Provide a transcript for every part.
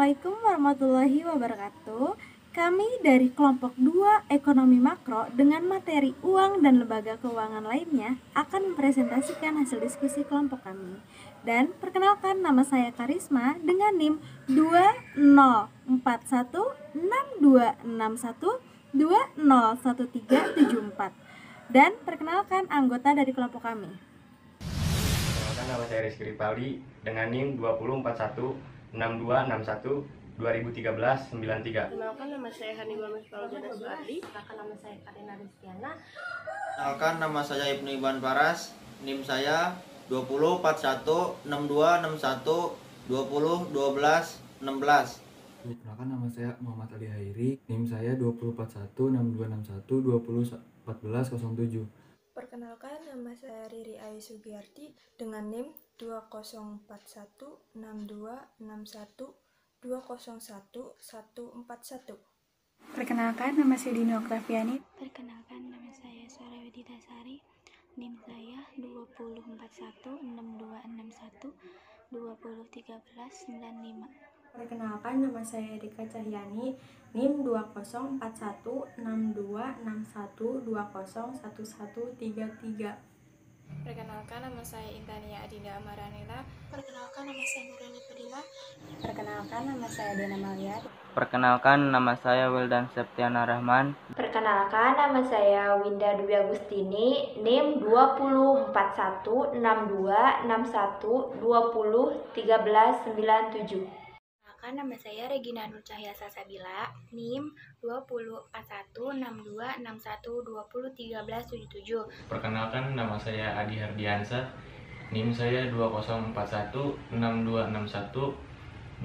Assalamualaikum warahmatullahi wabarakatuh. Kami dari kelompok 2 Ekonomi Makro dengan materi uang dan lembaga keuangan lainnya akan mempresentasikan hasil diskusi kelompok kami. Dan perkenalkan, nama saya Karisma dengan NIM 20416261201374. Dan perkenalkan anggota dari kelompok kami. Perkenalkan, nama saya Rizky Ripaldi dengan NIM 20416261201393. Perkenalkan, nama saya Haniwa Misfaljana Suardi. Perkenalkan, nama saya Karina Rizkiana. Perkenalkan, nama saya Ibnu Iban Paras. NIM saya 20416261201216. Perkenalkan, nama saya Muhammad Ali Hairi. NIM saya 20416261201407. Perkenalkan, nama saya Riri Ayu Sugiyarti dengan NIM 20416261201141. Perkenalkan, nama saya Dini Oktaviani. Perkenalkan, nama saya Sarah Widita Sari. NIM saya 20416261201395. Perkenalkan, nama saya Dika Cahyani, NIM 204162011133. Perkenalkan, nama saya Intania Adinda Amaranila. Perkenalkan, nama saya Nurani Fadila. Perkenalkan, nama saya Diana Malia. Perkenalkan, nama saya Wildan Septiana Rahman. Perkenalkan, nama saya Winda Dwi Agustini, NIM 20416261201397. Nama saya Regina Nur Cahya Salsabila, NIM 20416261201377. Perkenalkan, nama saya Adi Hardiansa, NIM saya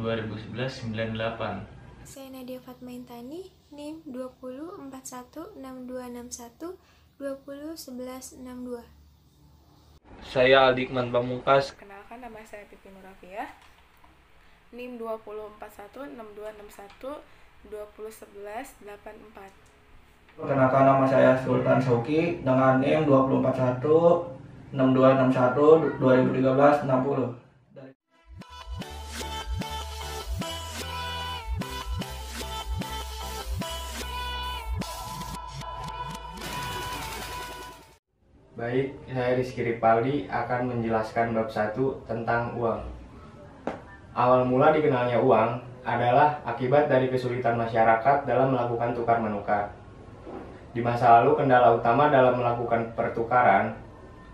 20416261201198. Saya Nadia Fatma Intani, NIM 20416261201162. Saya Aldikman Pamungkas. Perkenalkan, nama saya Pipi Nurafiah, NIM 20416261201184. Perkenalkan, nama saya Sultan Sauki dengan NIM 20416261201360. Baik, saya Rizky Ripaldi akan menjelaskan bab 1 tentang uang. Awal mula dikenalnya uang adalah akibat dari kesulitan masyarakat dalam melakukan tukar-menukar. Di masa lalu, kendala utama dalam melakukan pertukaran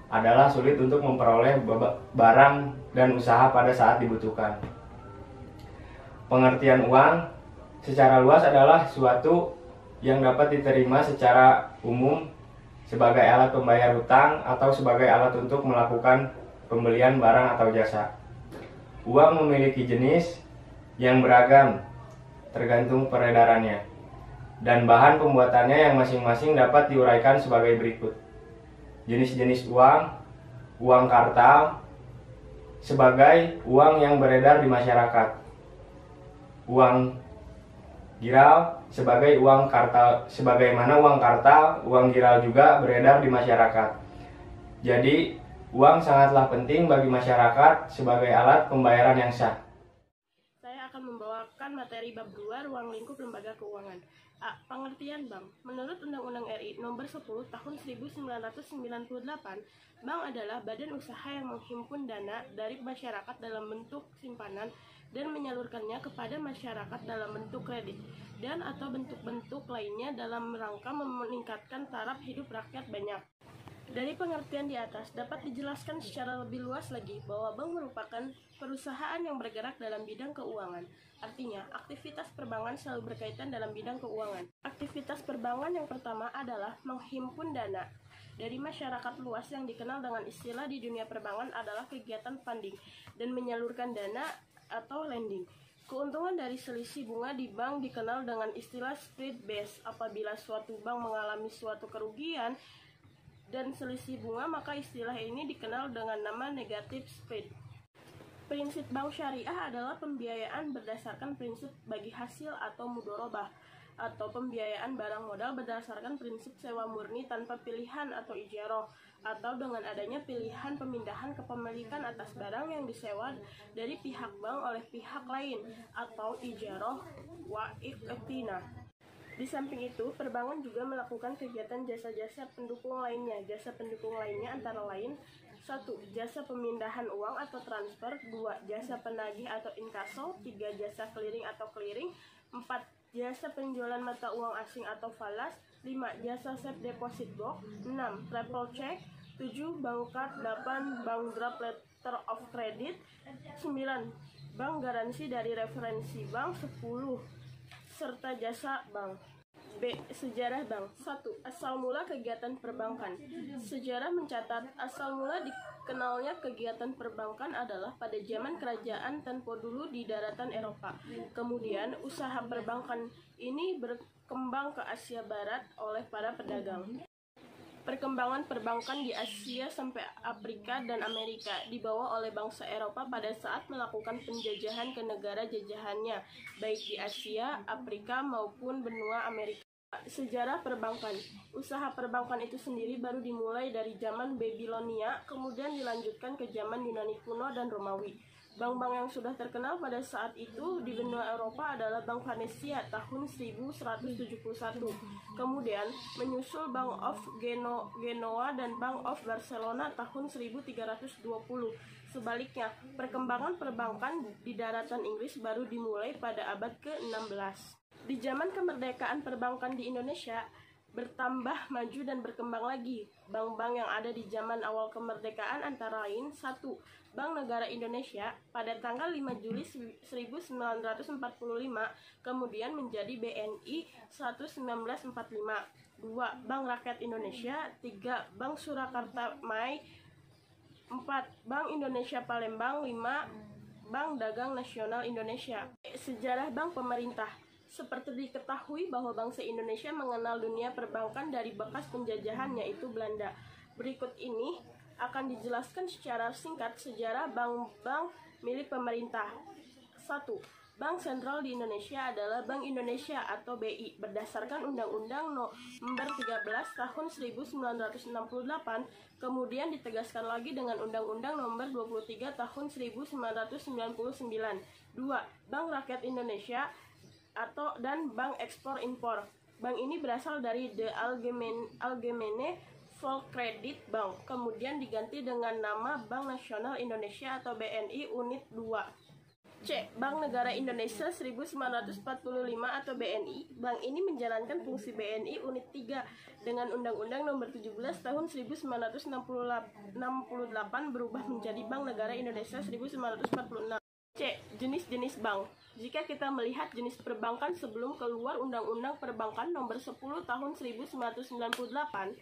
adalah sulit untuk memperoleh barang dan usaha pada saat dibutuhkan. Pengertian uang secara luas adalah suatu yang dapat diterima secara umum sebagai alat pembayar hutang atau sebagai alat untuk melakukan pembelian barang atau jasa. Uang memiliki jenis yang beragam tergantung peredarannya, dan bahan pembuatannya yang masing-masing dapat diuraikan sebagai berikut. Jenis-jenis uang: uang kartal sebagai uang yang beredar di masyarakat, uang giral sebagai uang kartal, sebagaimana uang kartal, uang giral juga beredar di masyarakat. Jadi, uang sangatlah penting bagi masyarakat sebagai alat pembayaran yang sah. Saya akan membawakan materi bab 2, ruang lingkup lembaga keuangan. A. Pengertian bank. Menurut Undang-Undang RI Nomor 10 Tahun 1998, bank adalah badan usaha yang menghimpun dana dari masyarakat dalam bentuk simpanan dan menyalurkannya kepada masyarakat dalam bentuk kredit dan atau bentuk-bentuk lainnya dalam rangka meningkatkan taraf hidup rakyat banyak. Dari pengertian di atas dapat dijelaskan secara lebih luas lagi bahwa bank merupakan perusahaan yang bergerak dalam bidang keuangan. Artinya, aktivitas perbankan selalu berkaitan dalam bidang keuangan. Aktivitas perbankan yang pertama adalah menghimpun dana dari masyarakat luas yang dikenal dengan istilah di dunia perbankan adalah kegiatan funding dan menyalurkan dana atau lending. Keuntungan dari selisih bunga di bank dikenal dengan istilah spread base. Apabila suatu bank mengalami suatu kerugian dan selisih bunga, maka istilah ini dikenal dengan nama negative spread. Prinsip bank syariah adalah pembiayaan berdasarkan prinsip bagi hasil atau mudorobah. atau pembiayaan barang modal berdasarkan prinsip sewa murni tanpa pilihan atau ijaroh, atau dengan adanya pilihan pemindahan kepemilikan atas barang yang disewa dari pihak bank oleh pihak lain, atau ijaroh wa iqtina. Di samping itu, perbankan juga melakukan kegiatan jasa-jasa pendukung lainnya. Jasa pendukung lainnya antara lain: 1. Jasa pemindahan uang atau transfer. 2. Jasa penagih atau inkaso. 3. Jasa clearing atau clearing. 4. Jasa penjualan mata uang asing atau falas. 5. Jasa safe deposit box. 6. Travel check. 7. Bank card. 8. Bank draft letter of credit. 9. Bank garansi dari referensi bank. 10. Serta jasa bank. B. Sejarah bank. 1. Asal mula kegiatan perbankan. Sejarah mencatat asal mula dikenalnya kegiatan perbankan adalah pada zaman kerajaan Tempo dulu di daratan Eropa. Kemudian usaha perbankan ini berkembang ke Asia Barat oleh para pedagang. Perkembangan perbankan di Asia sampai Afrika dan Amerika dibawa oleh bangsa Eropa pada saat melakukan penjajahan ke negara jajahannya, baik di Asia, Afrika maupun benua Amerika. Sejarah perbankan. Usaha perbankan itu sendiri baru dimulai dari zaman Babilonia, kemudian dilanjutkan ke zaman Yunani kuno dan Romawi. Bank-bank yang sudah terkenal pada saat itu di benua Eropa adalah Bank Venesia tahun 1171. Kemudian menyusul Bank of Genoa dan Bank of Barcelona tahun 1320. Sebaliknya, perkembangan perbankan di daratan Inggris baru dimulai pada abad ke-16. Di zaman kemerdekaan perbankan di Indonesia bertambah maju dan berkembang lagi. Bank-bank yang ada di zaman awal kemerdekaan antara lain: 1. Bank Negara Indonesia pada tanggal 5 Juli 1945, kemudian menjadi BNI 1945. 2. Bank Rakyat Indonesia. 3. Bank Surakarta Mai. 4. Bank Indonesia Palembang. 5. Bank Dagang Nasional Indonesia. Sejarah bank pemerintah. Seperti diketahui bahwa bangsa Indonesia mengenal dunia perbankan dari bekas penjajahan, yaitu Belanda. Berikut ini akan dijelaskan secara singkat sejarah bank-bank milik pemerintah. 1. Bank sentral di Indonesia adalah Bank Indonesia atau BI berdasarkan Undang-Undang Nomor 13 Tahun 1968, kemudian ditegaskan lagi dengan Undang-Undang Nomor 23 Tahun 1999. 2. Bank Rakyat Indonesia dan Bank Ekspor Impor. Bank ini berasal dari The Algemene Volkskrediet Bank, kemudian diganti dengan nama Bank Nasional Indonesia atau BNI Unit 2. C. Bank Negara Indonesia 1945 atau BNI. Bank ini menjalankan fungsi BNI Unit 3 dengan Undang-Undang Nomor 17 Tahun 1968 berubah menjadi Bank Negara Indonesia 1946. C. Jenis-jenis bank. Jika kita melihat jenis perbankan sebelum keluar Undang-Undang Perbankan Nomor 10 Tahun 1998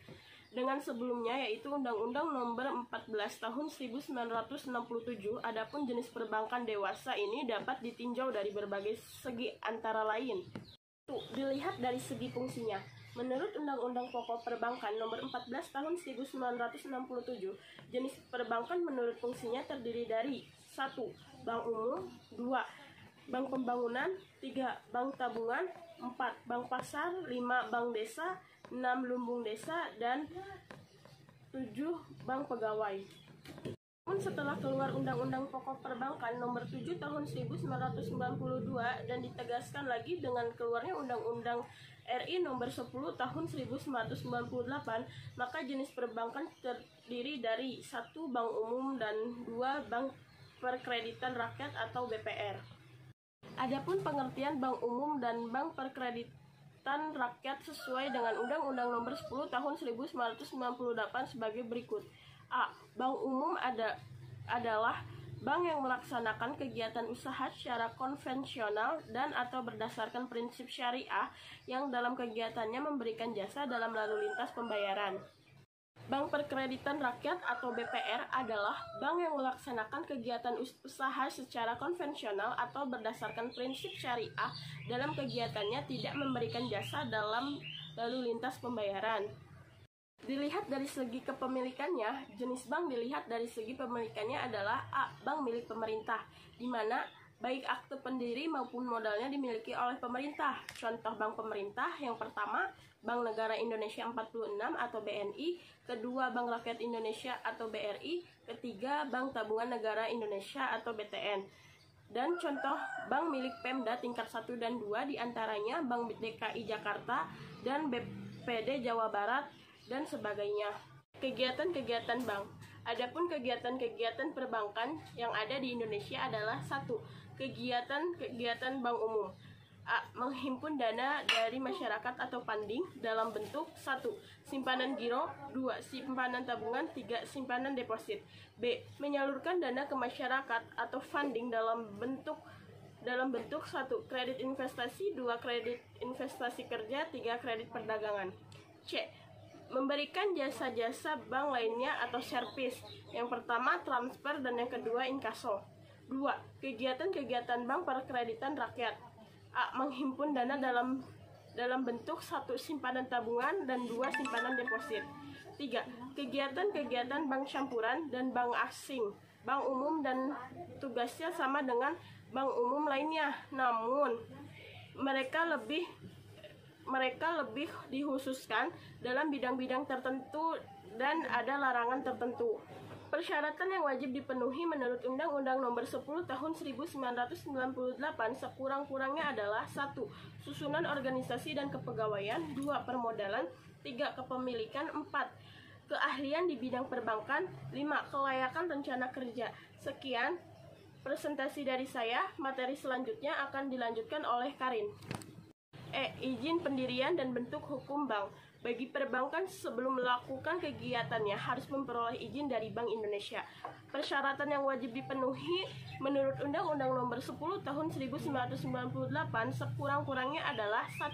dengan sebelumnya, yaitu Undang-Undang Nomor 14 Tahun 1967, adapun jenis perbankan dewasa ini dapat ditinjau dari berbagai segi antara lain. Dilihat dari segi fungsinya. Menurut Undang-Undang Pokok Perbankan Nomor 14 Tahun 1967, jenis perbankan menurut fungsinya terdiri dari: 1. Bank umum. 2. Bank pembangunan. 3. Bank tabungan. 4. Bank pasar. 5. Bank desa. 6. Lumbung desa. Dan 7. Bank pegawai. Namun setelah keluar Undang-Undang Pokok Perbankan Nomor 7 Tahun 1992 dan ditegaskan lagi dengan keluarnya Undang-Undang RI Nomor 10 Tahun 1998, maka jenis perbankan terdiri dari 1. Bank umum dan 2. Bank Perkreditan Rakyat atau BPR. Adapun pengertian bank umum dan bank perkreditan rakyat sesuai dengan Undang-Undang Nomor 10 Tahun 1998 sebagai berikut. A. Bank umum adalah bank yang melaksanakan kegiatan usaha secara konvensional dan atau berdasarkan prinsip syariah yang dalam kegiatannya memberikan jasa dalam lalu lintas pembayaran. Bank Perkreditan Rakyat atau BPR adalah bank yang melaksanakan kegiatan usaha secara konvensional atau berdasarkan prinsip syariah dalam kegiatannya tidak memberikan jasa dalam lalu lintas pembayaran. Dilihat dari segi kepemilikannya, jenis bank dilihat dari segi pemilikannya adalah A. Bank milik pemerintah, di mana baik akte pendiri maupun modalnya dimiliki oleh pemerintah. Contoh bank pemerintah yang pertama, Bank Negara Indonesia 46 atau BNI, kedua Bank Rakyat Indonesia atau BRI, ketiga Bank Tabungan Negara Indonesia atau BTN. Dan contoh bank milik Pemda tingkat 1 dan 2 diantaranya Bank DKI Jakarta dan BPD Jawa Barat dan sebagainya. Kegiatan-kegiatan bank. Adapun kegiatan-kegiatan perbankan yang ada di Indonesia adalah 1. Kegiatan-kegiatan bank umum. A. Menghimpun dana dari masyarakat atau funding dalam bentuk 1. Simpanan giro, 2. Simpanan tabungan, 3. Simpanan deposit. B. Menyalurkan dana ke masyarakat atau funding dalam bentuk 1. Kredit investasi, 2. Kredit investasi kerja, 3. Kredit perdagangan. C. Memberikan jasa-jasa bank lainnya atau servis. Yang pertama transfer dan yang kedua inkaso. 2. Kegiatan-kegiatan bank perkreditan rakyat. A. Menghimpun dana dalam bentuk 1. Simpanan tabungan dan 2. Simpanan deposit. 3. Kegiatan-kegiatan bank campuran dan bank asing. Bank umum dan tugasnya sama dengan bank umum lainnya, namun mereka lebih dikhususkan dalam bidang-bidang tertentu dan ada larangan tertentu. Persyaratan yang wajib dipenuhi menurut Undang-Undang Nomor 10 Tahun 1998 sekurang-kurangnya adalah 1. Susunan organisasi dan kepegawaian, 2. Permodalan, 3. Kepemilikan, 4. Keahlian di bidang perbankan, 5. Kelayakan rencana kerja. Sekian presentasi dari saya. Materi selanjutnya akan dilanjutkan oleh Karin. Izin pendirian dan bentuk hukum bank. Bagi perbankan sebelum melakukan kegiatannya harus memperoleh izin dari Bank Indonesia. Persyaratan yang wajib dipenuhi menurut Undang-Undang Nomor 10 Tahun 1998 sekurang-kurangnya adalah 1.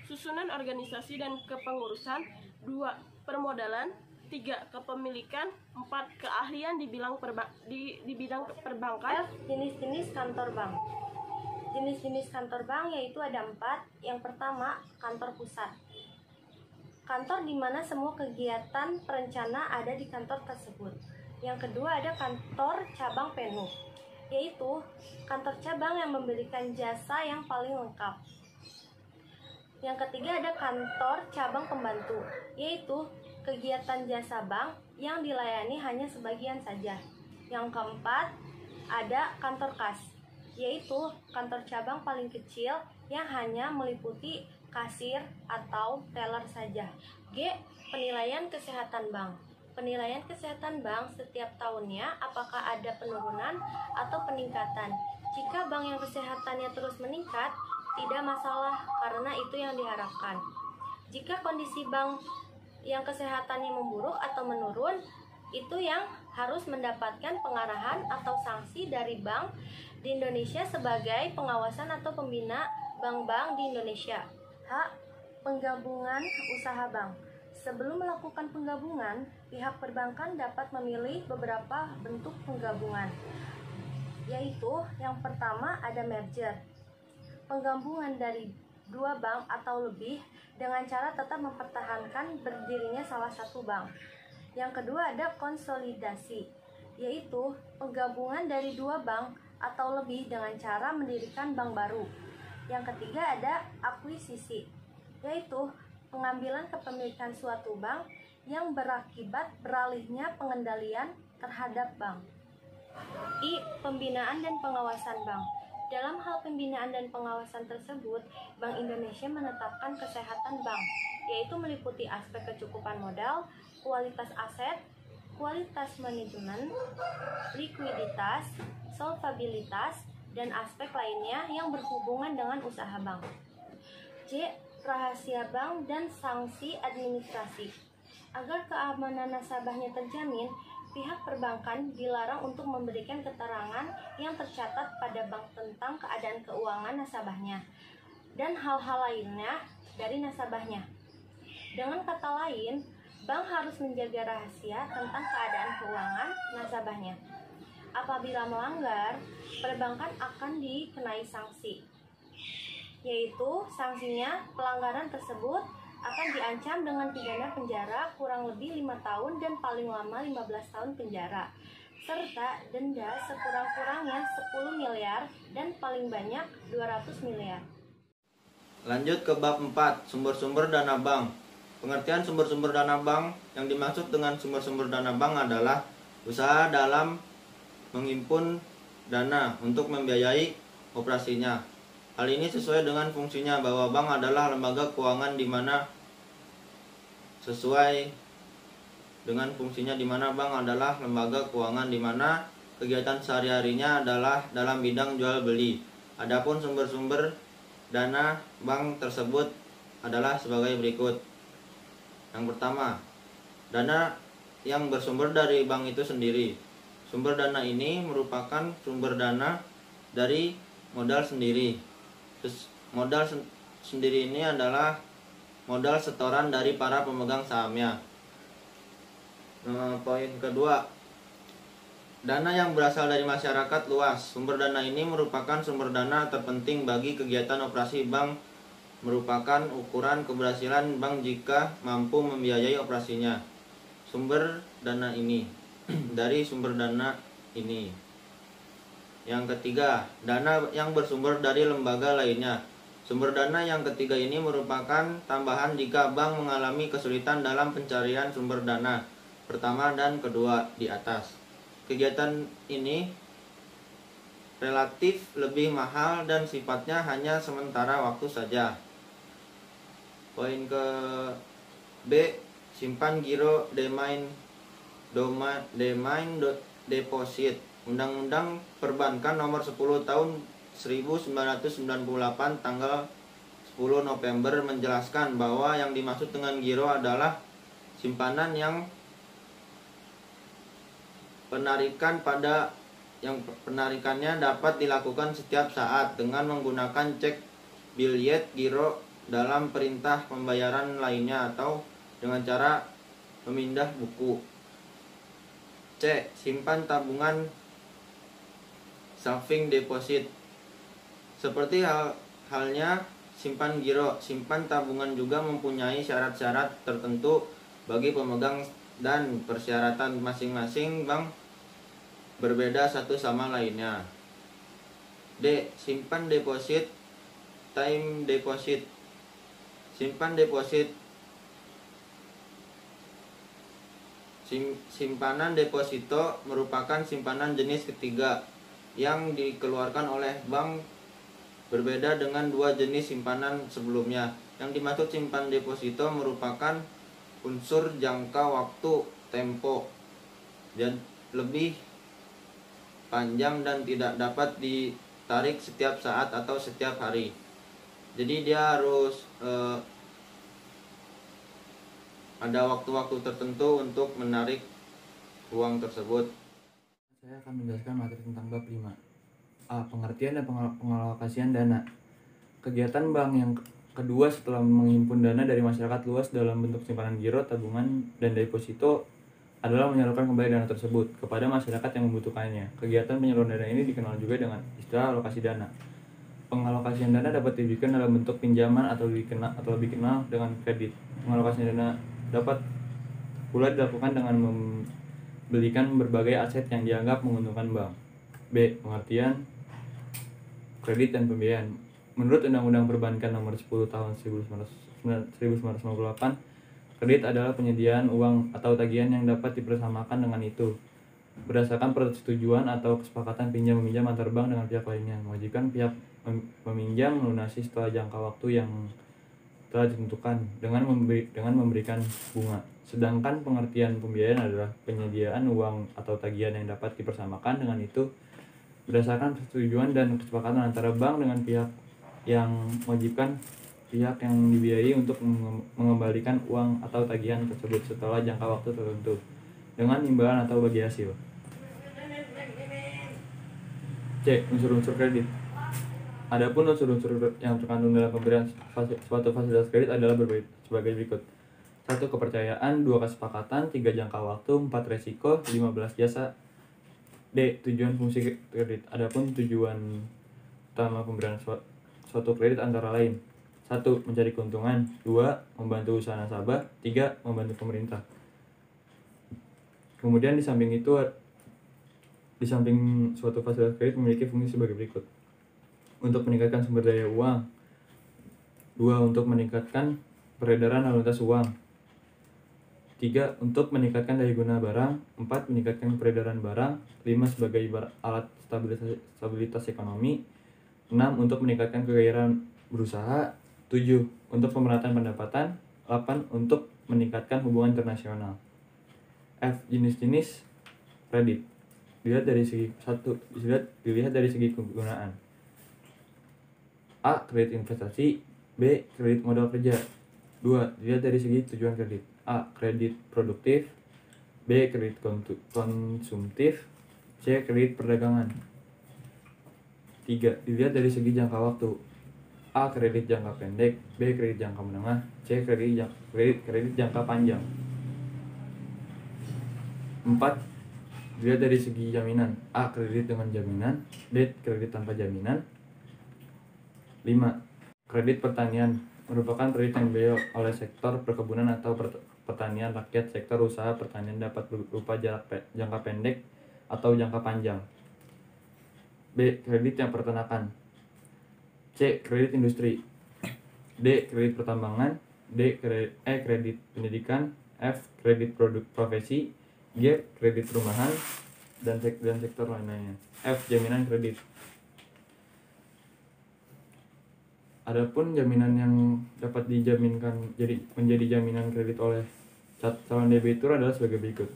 Susunan organisasi dan kepengurusan, 2. Permodalan, 3. Kepemilikan, 4. Keahlian di bidang perbankan. Jenis-jenis kantor bank. Jenis-jenis kantor bank yaitu ada 4. Yang pertama, kantor pusat. Kantor di mana semua kegiatan perencana ada di kantor tersebut. Yang kedua ada kantor cabang penuh, yaitu kantor cabang yang memberikan jasa yang paling lengkap. Yang ketiga ada kantor cabang pembantu, yaitu kegiatan jasa bank yang dilayani hanya sebagian saja. Yang keempat ada kantor kas, yaitu kantor cabang paling kecil yang hanya meliputi kasir atau teller saja. G. Penilaian kesehatan bank. Penilaian kesehatan bank setiap tahunnya apakah ada penurunan atau peningkatan. Jika bank yang kesehatannya terus meningkat, tidak masalah karena itu yang diharapkan. Jika kondisi bank yang kesehatannya memburuk atau menurun, itu yang harus mendapatkan pengarahan atau sanksi dari bank di Indonesia sebagai pengawasan atau pembina bank-bank di Indonesia. H. Penggabungan usaha bank. Sebelum melakukan penggabungan, pihak perbankan dapat memilih beberapa bentuk penggabungan, yaitu yang pertama ada merger, penggabungan dari dua bank atau lebih dengan cara tetap mempertahankan berdirinya salah satu bank. Yang kedua ada konsolidasi, yaitu penggabungan dari dua bank atau lebih dengan cara mendirikan bank baru. Yang ketiga ada akuisisi, yaitu pengambilan kepemilikan suatu bank yang berakibat beralihnya pengendalian terhadap bank. I. Pembinaan dan pengawasan bank. Dalam hal pembinaan dan pengawasan tersebut, Bank Indonesia menetapkan kesehatan bank, yaitu meliputi aspek kecukupan modal, kualitas aset, kualitas manajemen, likuiditas, solvabilitas, dan aspek lainnya yang berhubungan dengan usaha bank. J. Rahasia bank dan sanksi administrasi. Agar keamanan nasabahnya terjamin, pihak perbankan dilarang untuk memberikan keterangan yang tercatat pada bank tentang keadaan keuangan nasabahnya dan hal-hal lainnya dari nasabahnya. Dengan kata lain, bank harus menjaga rahasia tentang keadaan keuangan nasabahnya. Apabila melanggar, perbankan akan dikenai sanksi, yaitu sanksinya pelanggaran tersebut akan diancam dengan pidana penjara kurang lebih 5 tahun dan paling lama 15 tahun penjara. serta denda sekurang-kurangnya 10 miliar dan paling banyak 200 miliar. Lanjut ke bab 4, sumber-sumber dana bank. Pengertian sumber-sumber dana bank, yang dimaksud dengan sumber-sumber dana bank adalah usaha dalam menghimpun dana untuk membiayai operasinya. Hal ini sesuai dengan fungsinya bahwa bank adalah lembaga keuangan di mana bank adalah lembaga keuangan di mana kegiatan sehari-harinya adalah dalam bidang jual beli. Adapun sumber-sumber dana bank tersebut adalah sebagai berikut. Yang pertama, dana yang bersumber dari bank itu sendiri. Sumber dana ini merupakan sumber dana dari modal sendiri. Modal sendiri ini adalah modal setoran dari para pemegang sahamnya. Poin kedua, dana yang berasal dari masyarakat luas. Sumber dana ini merupakan sumber dana terpenting bagi kegiatan operasi bank, merupakan ukuran keberhasilan bank jika mampu membiayai operasinya. Sumber dana ini dari sumber dana ini. Yang ketiga, dana yang bersumber dari lembaga lainnya. Sumber dana yang ketiga ini merupakan tambahan jika bank mengalami kesulitan dalam pencarian sumber dana pertama dan kedua di atas. Kegiatan ini relatif lebih mahal dan sifatnya hanya sementara waktu saja. Poin ke B, simpan giro demand deposit. Undang-Undang Perbankan Nomor 10 Tahun 1998 tanggal 10 November menjelaskan bahwa yang dimaksud dengan giro adalah simpanan yang penarikannya dapat dilakukan setiap saat dengan menggunakan cek, biljet, giro dalam perintah pembayaran lainnya atau dengan cara memindah buku. C. Simpan tabungan saving deposit. Seperti halnya simpan giro, simpan tabungan juga mempunyai syarat-syarat tertentu bagi pemegang dan persyaratan masing-masing bank berbeda satu sama lainnya. D. Simpan deposit, time deposit. Simpan deposit. Simpanan deposito merupakan simpanan jenis ketiga yang dikeluarkan oleh bank, berbeda dengan dua jenis simpanan sebelumnya. Yang dimaksud simpan deposito merupakan unsur jangka waktu tempo dan lebih panjang dan tidak dapat ditarik setiap saat atau setiap hari. Jadi dia harus ada waktu-waktu tertentu untuk menarik uang tersebut. Saya akan menjelaskan materi tentang bab 5. A. Pengertian dan pengalokasian dana. Kegiatan bank yang kedua setelah menghimpun dana dari masyarakat luas dalam bentuk simpanan giro, tabungan, dan deposito adalah menyalurkan kembali dana tersebut kepada masyarakat yang membutuhkannya. Kegiatan penyaluran dana ini dikenal juga dengan istilah alokasi dana. Pengalokasian dana dapat diberikan dalam bentuk pinjaman atau lebih dikenal dengan kredit. Pengalokasian dana dapat pula dilakukan dengan membelikan berbagai aset yang dianggap menguntungkan bank. B. Pengertian kredit dan pembiayaan. Menurut Undang-Undang Perbankan Nomor 10 Tahun 1998, kredit adalah penyediaan uang atau tagihan yang dapat dipersamakan dengan itu berdasarkan persetujuan atau kesepakatan pinjam-meminjam antar bank dengan pihak lainnya, mewajibkan pihak meminjam melunasi setelah jangka waktu yang telah ditentukan dengan memberikan bunga. Sedangkan pengertian pembiayaan adalah penyediaan uang atau tagihan yang dapat dipersamakan dengan itu berdasarkan persetujuan dan kesepakatan antara bank dengan pihak yang mewajibkan pihak yang dibiayai untuk mengembalikan uang atau tagihan tersebut setelah jangka waktu tertentu dengan imbalan atau bagi hasil. C. Unsur-unsur kredit. Adapun unsur-unsur yang terkandung dalam pemberian suatu fasilitas kredit adalah sebagai berikut. 1. Kepercayaan. 2. Kesepakatan. 3. Jangka waktu. 4. Resiko. 15. Jasa. D. Tujuan fungsi kredit. Adapun tujuan utama pemberian suatu kredit antara lain: 1. Mencari keuntungan. 2. Membantu usaha nasabah. 3. Membantu pemerintah. Kemudian di samping itu Di samping suatu fasilitas kredit memiliki fungsi sebagai berikut. Untuk meningkatkan sumber daya uang. 2. Untuk meningkatkan peredaran lalu lintas uang. 3. Untuk meningkatkan daya guna barang. 4. Meningkatkan peredaran barang. 5. Sebagai alat stabilitas ekonomi. 6. Untuk meningkatkan kegairahan berusaha. 7. Untuk pemerataan pendapatan. 8. Untuk meningkatkan hubungan internasional. F. Jenis-jenis kredit. Dilihat dari segi kegunaan. A. Kredit investasi. B. Kredit modal kerja. 2. Dilihat dari segi tujuan kredit. A. Kredit produktif. B. Kredit konsumtif. C. Kredit perdagangan. 3. Dilihat dari segi jangka waktu. A. Kredit jangka pendek. B. Kredit jangka menengah. C. Kredit jangka panjang. 4. Dilihat dari segi jaminan. A. Kredit dengan jaminan. B. Kredit tanpa jaminan. 5. Kredit pertanian merupakan kredit yang dibiayai oleh sektor perkebunan atau pertanian rakyat. Sektor usaha pertanian dapat berupa jangka pendek atau jangka panjang. B. Kredit yang peternakan. C. Kredit industri. D. Kredit pertambangan. Kredit pendidikan. F. Kredit produk profesi. G. Kredit perumahan dan sektor lainnya. F. Jaminan kredit. Adapun jaminan yang dapat dijaminkan menjadi jaminan kredit oleh calon debitur adalah sebagai berikut.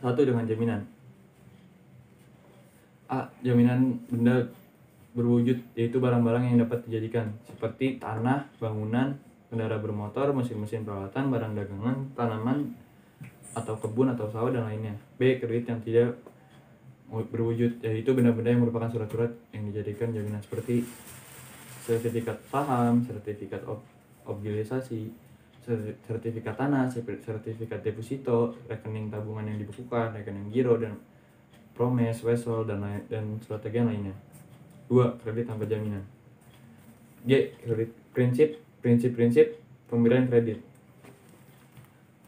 1. Dengan jaminan. A. Jaminan benda berwujud, yaitu barang-barang yang dapat dijadikan seperti tanah, bangunan, kendaraan bermotor, mesin-mesin peralatan, barang dagangan, tanaman atau kebun atau sawah dan lainnya. B. Kredit yang tidak berwujud, yaitu benda-benda yang merupakan surat-surat yang dijadikan jaminan seperti sertifikat saham, sertifikat obligasi, sertifikat tanah, sertifikat deposito, rekening tabungan yang dibukukan, rekening giro dan promes, wesel dan surat tagihan lainnya. 2. Kredit tanpa jaminan. G. Kredit prinsip pemberian kredit.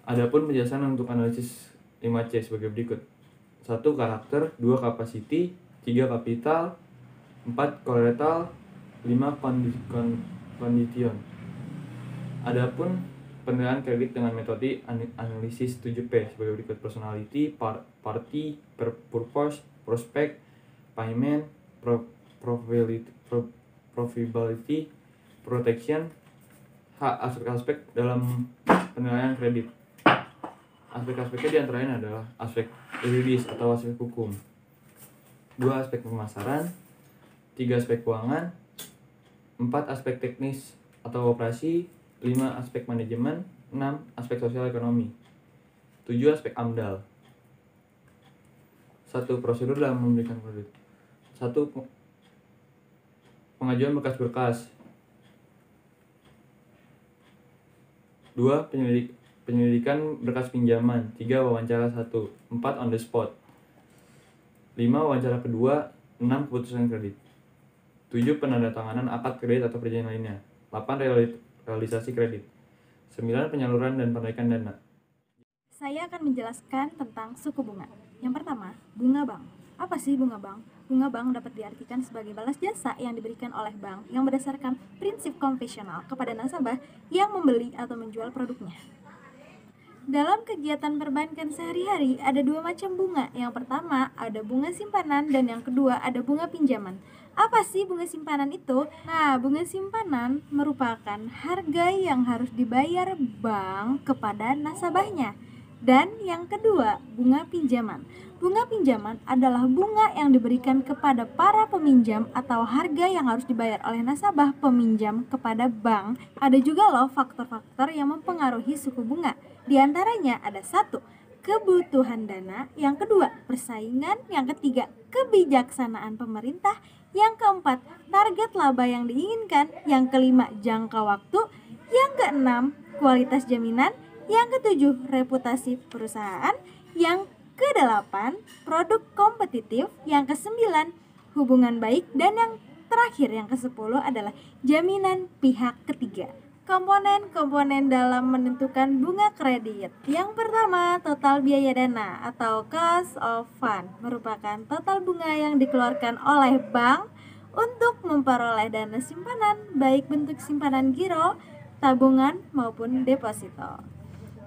Adapun penjelasan untuk analisis 5C sebagai berikut. 1. Karakter. 2. Capacity. 3. Kapital. 4. Collateral. 5. Condition. Adapun penilaian kredit dengan metode analisis 7P sebagai berikut. Personality, party, purpose, prospect, payment, profitability, protection. H. Aspek-aspek dalam penilaian kredit. Aspek-aspeknya diantaranya adalah aspek yuridis atau aspek hukum, 2. Aspek pemasaran, 3. Aspek keuangan, 4. Aspek teknis atau operasi, 5. Aspek manajemen, 6. Aspek sosial ekonomi, 7. Aspek AMDAL. 1. Prosedur dalam memberikan kredit. 1. Pengajuan berkas-berkas. 2. Penyelidikan berkas pinjaman. 3. Wawancara 1. 4. On the spot. 5. Wawancara kedua. 6. Keputusan kredit. 7. Penandatanganan akad kredit atau perjanjian lainnya. 8. Realisasi kredit. 9. Penyaluran dan penarikan dana. Saya akan menjelaskan tentang suku bunga. Yang pertama, bunga bank. Apa sih bunga bank? Bunga bank dapat diartikan sebagai balas jasa yang diberikan oleh bank yang berdasarkan prinsip konvensional kepada nasabah yang membeli atau menjual produknya. Dalam kegiatan perbankan sehari-hari ada 2 macam bunga. Yang pertama ada bunga simpanan dan yang kedua ada bunga pinjaman. Apa sih bunga simpanan itu? Nah, bunga simpanan merupakan harga yang harus dibayar bank kepada nasabahnya. Dan yang kedua, bunga pinjaman. Bunga pinjaman adalah bunga yang diberikan kepada para peminjam atau harga yang harus dibayar oleh nasabah peminjam kepada bank. Ada juga loh faktor-faktor yang mempengaruhi suku bunga. Di antaranya ada 1. Kebutuhan dana, yang kedua persaingan, yang ketiga kebijaksanaan pemerintah, yang keempat target laba yang diinginkan, yang kelima jangka waktu, yang keenam kualitas jaminan, yang ketujuh reputasi perusahaan, yang kedelapan produk kompetitif, yang kesembilan hubungan baik, dan yang terakhir yang ke-10 adalah jaminan pihak ketiga. komponen-komponen dalam menentukan bunga kredit. Yang pertama, total biaya dana atau cost of fund merupakan total bunga yang dikeluarkan oleh bank untuk memperoleh dana simpanan, baik bentuk simpanan giro, tabungan, maupun deposito.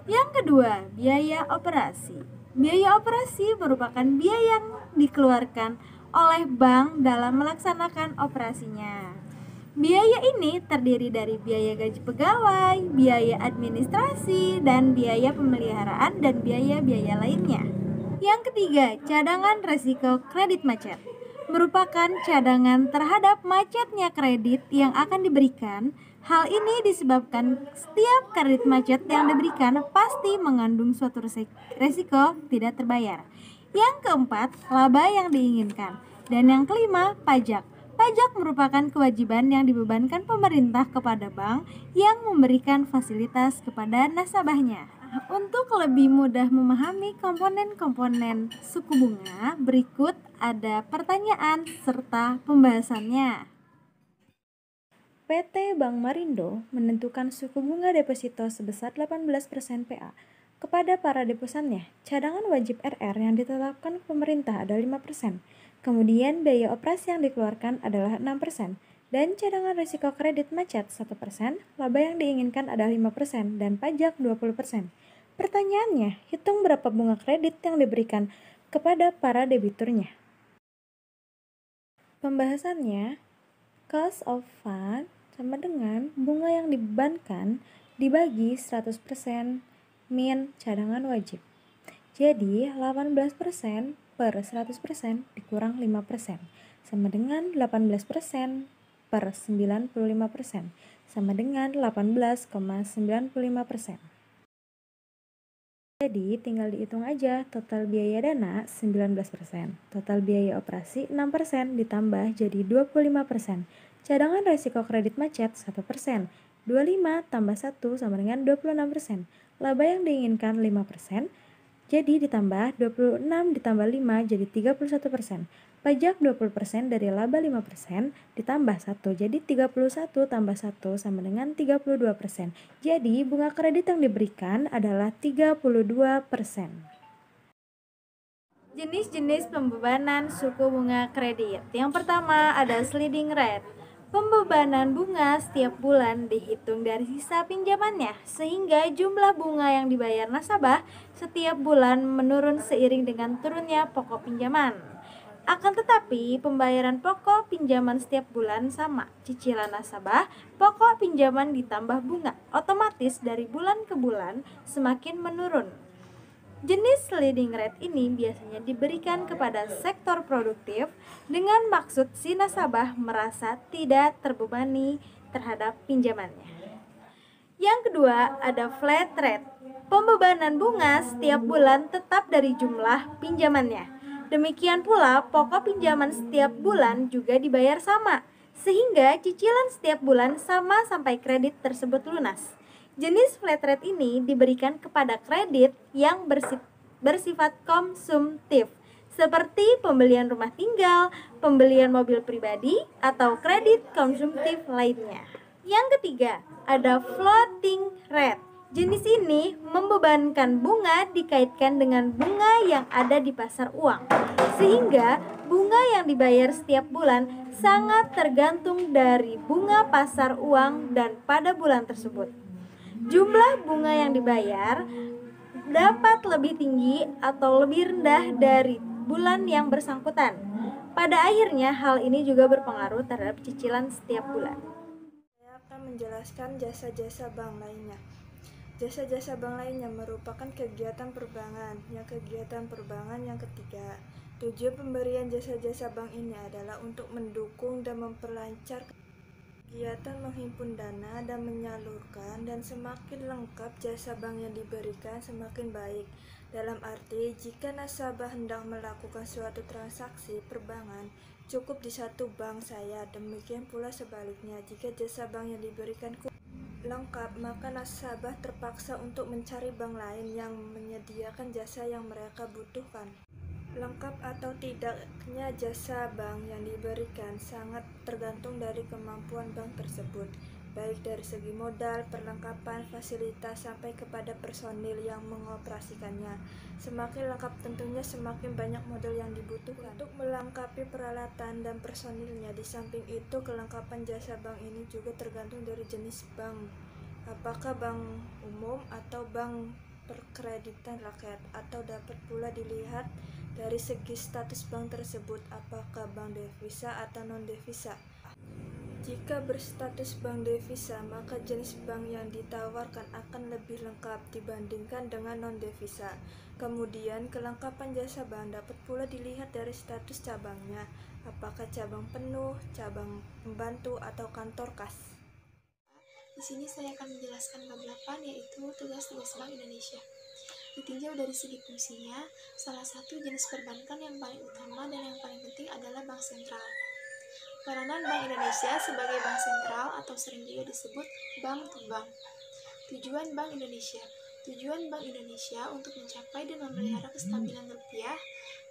Yang kedua, biaya operasi. Biaya operasi merupakan biaya yang dikeluarkan oleh bank dalam melaksanakan operasinya. Biaya ini terdiri dari biaya gaji pegawai, biaya administrasi, dan biaya pemeliharaan dan biaya-biaya lainnya. Yang ketiga, cadangan resiko kredit macet merupakan cadangan terhadap macetnya kredit yang akan diberikan. Hal ini disebabkan setiap kredit macet yang diberikan pasti mengandung suatu resiko tidak terbayar. Yang keempat, laba yang diinginkan. Dan yang kelima, pajak. Pajak merupakan kewajiban yang dibebankan pemerintah kepada bank yang memberikan fasilitas kepada nasabahnya. Untuk lebih mudah memahami komponen-komponen suku bunga, berikut ada pertanyaan serta pembahasannya. PT Bank Marindo menentukan suku bunga deposito sebesar 18% PA kepada para deposannya. Cadangan wajib RR yang ditetapkan pemerintah adalah 5%. Kemudian biaya operasi yang dikeluarkan adalah 6%. Dan cadangan risiko kredit macet 1%, laba yang diinginkan adalah 5%, dan pajak 20%. Pertanyaannya, hitung berapa bunga kredit yang diberikan kepada para debiturnya. Pembahasannya, cost of fund sama dengan bunga yang dibebankan dibagi 100% min cadangan wajib. Jadi 18% per 100% dikurang 5% sama dengan 18% per 95% sama dengan 18,95%. Jadi tinggal dihitung aja, total biaya dana 19%, total biaya operasi 6% ditambah jadi 25%. Cadangan resiko kredit macet 1%, 25 tambah 1 sama dengan 26%. Laba yang diinginkan 5%, jadi ditambah 26 ditambah 5 jadi 31%. Pajak 20% dari laba 5% ditambah 1 jadi 31 tambah 1 sama dengan 32%. Jadi bunga kredit yang diberikan adalah 32%. Jenis-jenis pembebanan suku bunga kredit. Yang pertama ada sliding rate. Pembebanan bunga setiap bulan dihitung dari sisa pinjamannya, sehingga jumlah bunga yang dibayar nasabah setiap bulan menurun seiring dengan turunnya pokok pinjaman. Akan tetapi, pembayaran pokok pinjaman setiap bulan sama. Cicilan nasabah, pokok pinjaman ditambah bunga, otomatis dari bulan ke bulan semakin menurun. Jenis sliding rate ini biasanya diberikan kepada sektor produktif dengan maksud si nasabah merasa tidak terbebani terhadap pinjamannya. Yang kedua, ada flat rate. Pembebanan bunga setiap bulan tetap dari jumlah pinjamannya. Demikian pula pokok pinjaman setiap bulan juga dibayar sama, sehingga cicilan setiap bulan sama sampai kredit tersebut lunas. Jenis flat rate ini diberikan kepada kredit yang bersifat konsumtif, seperti pembelian rumah tinggal, pembelian mobil pribadi, atau kredit konsumtif lainnya. Yang ketiga, ada floating rate. Jenis ini membebankan bunga dikaitkan dengan bunga yang ada di pasar uang, sehingga bunga yang dibayar setiap bulan sangat tergantung dari bunga pasar uang dan pada bulan tersebut. Jumlah bunga yang dibayar dapat lebih tinggi atau lebih rendah dari bulan yang bersangkutan. Pada akhirnya hal ini juga berpengaruh terhadap cicilan setiap bulan. Saya akan menjelaskan jasa-jasa bank lainnya. Jasa-jasa bank lainnya merupakan kegiatan perbankan. Kegiatan perbankan yang ketiga, tujuan pemberian jasa-jasa bank ini adalah untuk mendukung dan memperlancar kegiatan menghimpun dana dan menyalurkan, dan semakin lengkap jasa bank yang diberikan semakin baik. Dalam arti, jika nasabah hendak melakukan suatu transaksi perbankan cukup di satu bank saya, demikian pula sebaliknya. Jika jasa bank yang diberikan lengkap, maka nasabah terpaksa untuk mencari bank lain yang menyediakan jasa yang mereka butuhkan. Lengkap atau tidaknya jasa bank yang diberikan sangat tergantung dari kemampuan bank tersebut. baik dari segi modal, perlengkapan, fasilitas, sampai kepada personil yang mengoperasikannya. Semakin lengkap tentunya semakin banyak modal yang dibutuhkan untuk melengkapi peralatan dan personilnya. Di samping itu, kelengkapan jasa bank ini juga tergantung dari jenis bank. Apakah bank umum atau bank perkreditan rakyat, atau dapat pula dilihat dari segi status bank tersebut, apakah bank devisa atau non-devisa. Jika berstatus bank devisa, maka jenis bank yang ditawarkan akan lebih lengkap dibandingkan dengan non-devisa. Kemudian, kelengkapan jasa bank dapat pula dilihat dari status cabangnya, apakah cabang penuh, cabang pembantu, atau kantor kas. Di sini saya akan menjelaskan bab 8, yaitu tugas-tugas Bank Indonesia. Ditinjau dari segi fungsinya, salah satu jenis perbankan yang paling utama dan yang paling penting adalah bank sentral. Peranan Bank Indonesia sebagai bank sentral atau sering juga disebut bank to bank. Tujuan Bank Indonesia. Tujuan Bank Indonesia untuk mencapai dan memelihara kestabilan rupiah.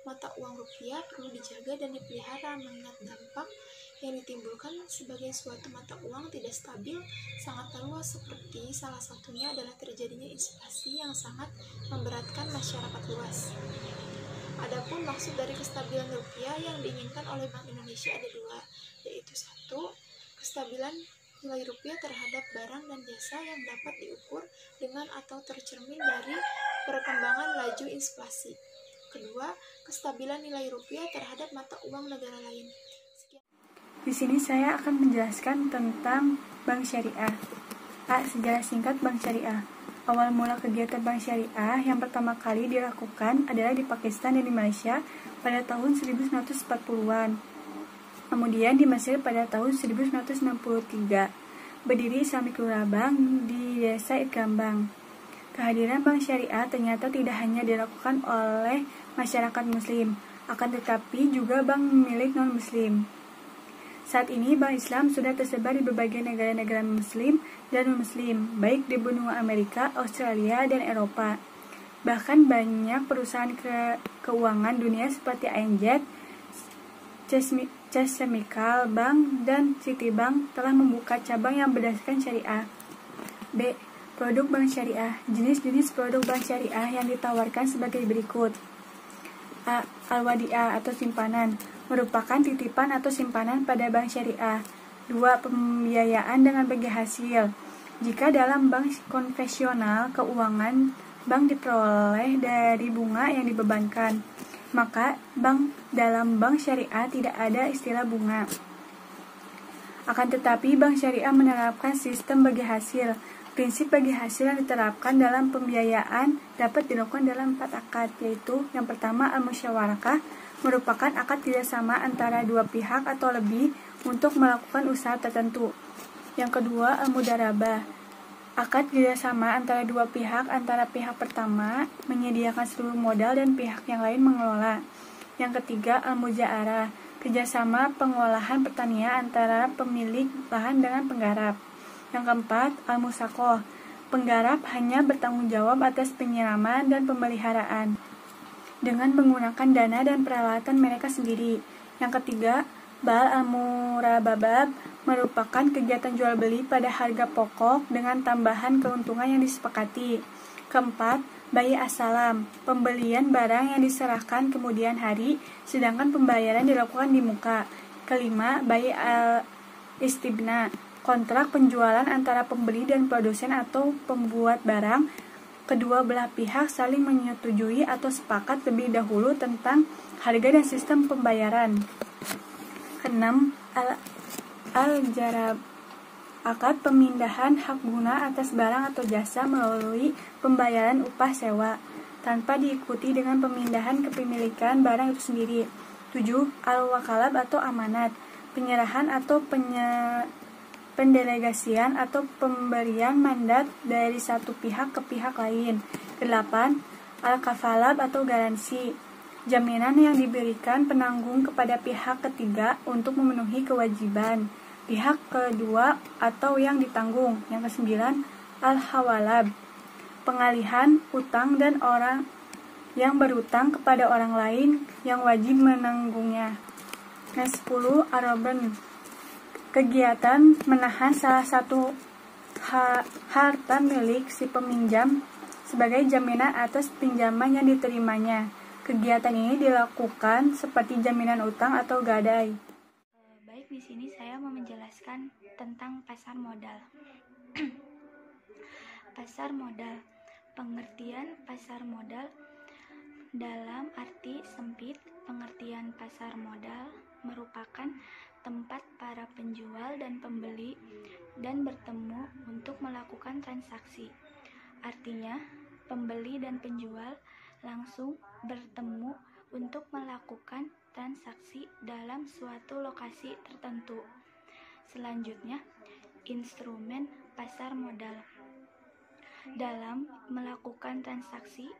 Mata uang rupiah perlu dijaga dan dipelihara mengingat dampak yang ditimbulkan sebagai suatu mata uang tidak stabil sangat luas, seperti salah satunya adalah terjadinya inflasi yang sangat memberatkan masyarakat luas. Adapun maksud dari kestabilan rupiah yang diinginkan oleh Bank Indonesia ada dua, yaitu satu, kestabilan nilai rupiah terhadap barang dan jasa yang dapat diukur dengan atau tercermin dari perkembangan laju inflasi. Kedua, kestabilan nilai rupiah terhadap mata uang negara lain. Di sini saya akan menjelaskan tentang Bank Syariah. Sejarah singkat Bank Syariah. Awal mula kegiatan Bank Syariah yang pertama kali dilakukan adalah di Pakistan dan di Malaysia pada tahun 1940-an. Kemudian di Mesir pada tahun 1963. Berdiri Islamic Rural Bank di Desa Ikrambang. Kehadiran Bank Syariah ternyata tidak hanya dilakukan oleh masyarakat muslim, akan tetapi juga bank milik non-muslim. Saat ini Bank Islam sudah tersebar di berbagai negara-negara muslim dan non-muslim, baik di benua Amerika, Australia, dan Eropa. Bahkan banyak perusahaan keuangan dunia seperti ING, Chemical Bank, dan Citibank telah membuka cabang yang berdasarkan syariah. B. Produk Bank Syariah. Jenis-jenis produk Bank Syariah yang ditawarkan sebagai berikut. A. Al-Wadi'ah atau simpanan, merupakan titipan atau simpanan pada bank syariah. 2. Pembiayaan dengan bagi hasil. Jika dalam bank konvensional keuangan, bank diperoleh dari bunga yang dibebankan, maka dalam bank syariah tidak ada istilah bunga. Akan tetapi bank syariah menerapkan sistem bagi hasil. Prinsip bagi hasil yang diterapkan dalam pembiayaan dapat dilakukan dalam 4 akad, yaitu yang pertama al-musyawarakah, merupakan akad kerjasama antara dua pihak atau lebih untuk melakukan usaha tertentu. Yang kedua, al-mudarabah, akad kerjasama antara dua pihak, antara pihak pertama menyediakan seluruh modal dan pihak yang lain mengelola. Yang ketiga, al-muja'arah, kerjasama pengolahan pertanian antara pemilik lahan dengan penggarap. Yang keempat, al-musaqoh, penggarap hanya bertanggung jawab atas penyiraman dan pemeliharaan dengan menggunakan dana dan peralatan mereka sendiri. Yang ketiga, bal al-murababah, merupakan kegiatan jual beli pada harga pokok dengan tambahan keuntungan yang disepakati. Keempat, bai as-salam, pembelian barang yang diserahkan kemudian hari, sedangkan pembayaran dilakukan di muka. Kelima, bai al-istibna, kontrak penjualan antara pembeli dan produsen atau pembuat barang. Kedua belah pihak saling menyetujui atau sepakat terlebih dahulu tentang harga dan sistem pembayaran. Keenam, al-jarab, akad pemindahan hak guna atas barang atau jasa melalui pembayaran upah sewa tanpa diikuti dengan pemindahan kepemilikan barang itu sendiri. 7. Al-wakalab atau amanat, penyerahan atau pendelegasian atau pemberian mandat dari satu pihak ke pihak lain. 8. Al-kafalab atau garansi, jaminan yang diberikan penanggung kepada pihak ketiga untuk memenuhi kewajiban pihak kedua atau yang ditanggung. Yang ke-9, al-hawalab, pengalihan utang dan orang yang berutang kepada orang lain yang wajib menanggungnya. Yang 10, ar-raban, Kegiatan menahan salah satu harta milik si peminjam sebagai jaminan atas pinjaman yang diterimanya. Kegiatan ini dilakukan seperti jaminan utang atau gadai. Baik, di sini saya mau menjelaskan tentang pasar modal. Pasar modal. Pengertian pasar modal dalam arti sempit, pengertian pasar modal merupakan tempat para penjual dan pembeli dan bertemu untuk melakukan transaksi. Artinya, pembeli dan penjual langsung bertemu untuk melakukan transaksi dalam suatu lokasi tertentu. Selanjutnya, instrumen pasar modal. Dalam melakukan transaksi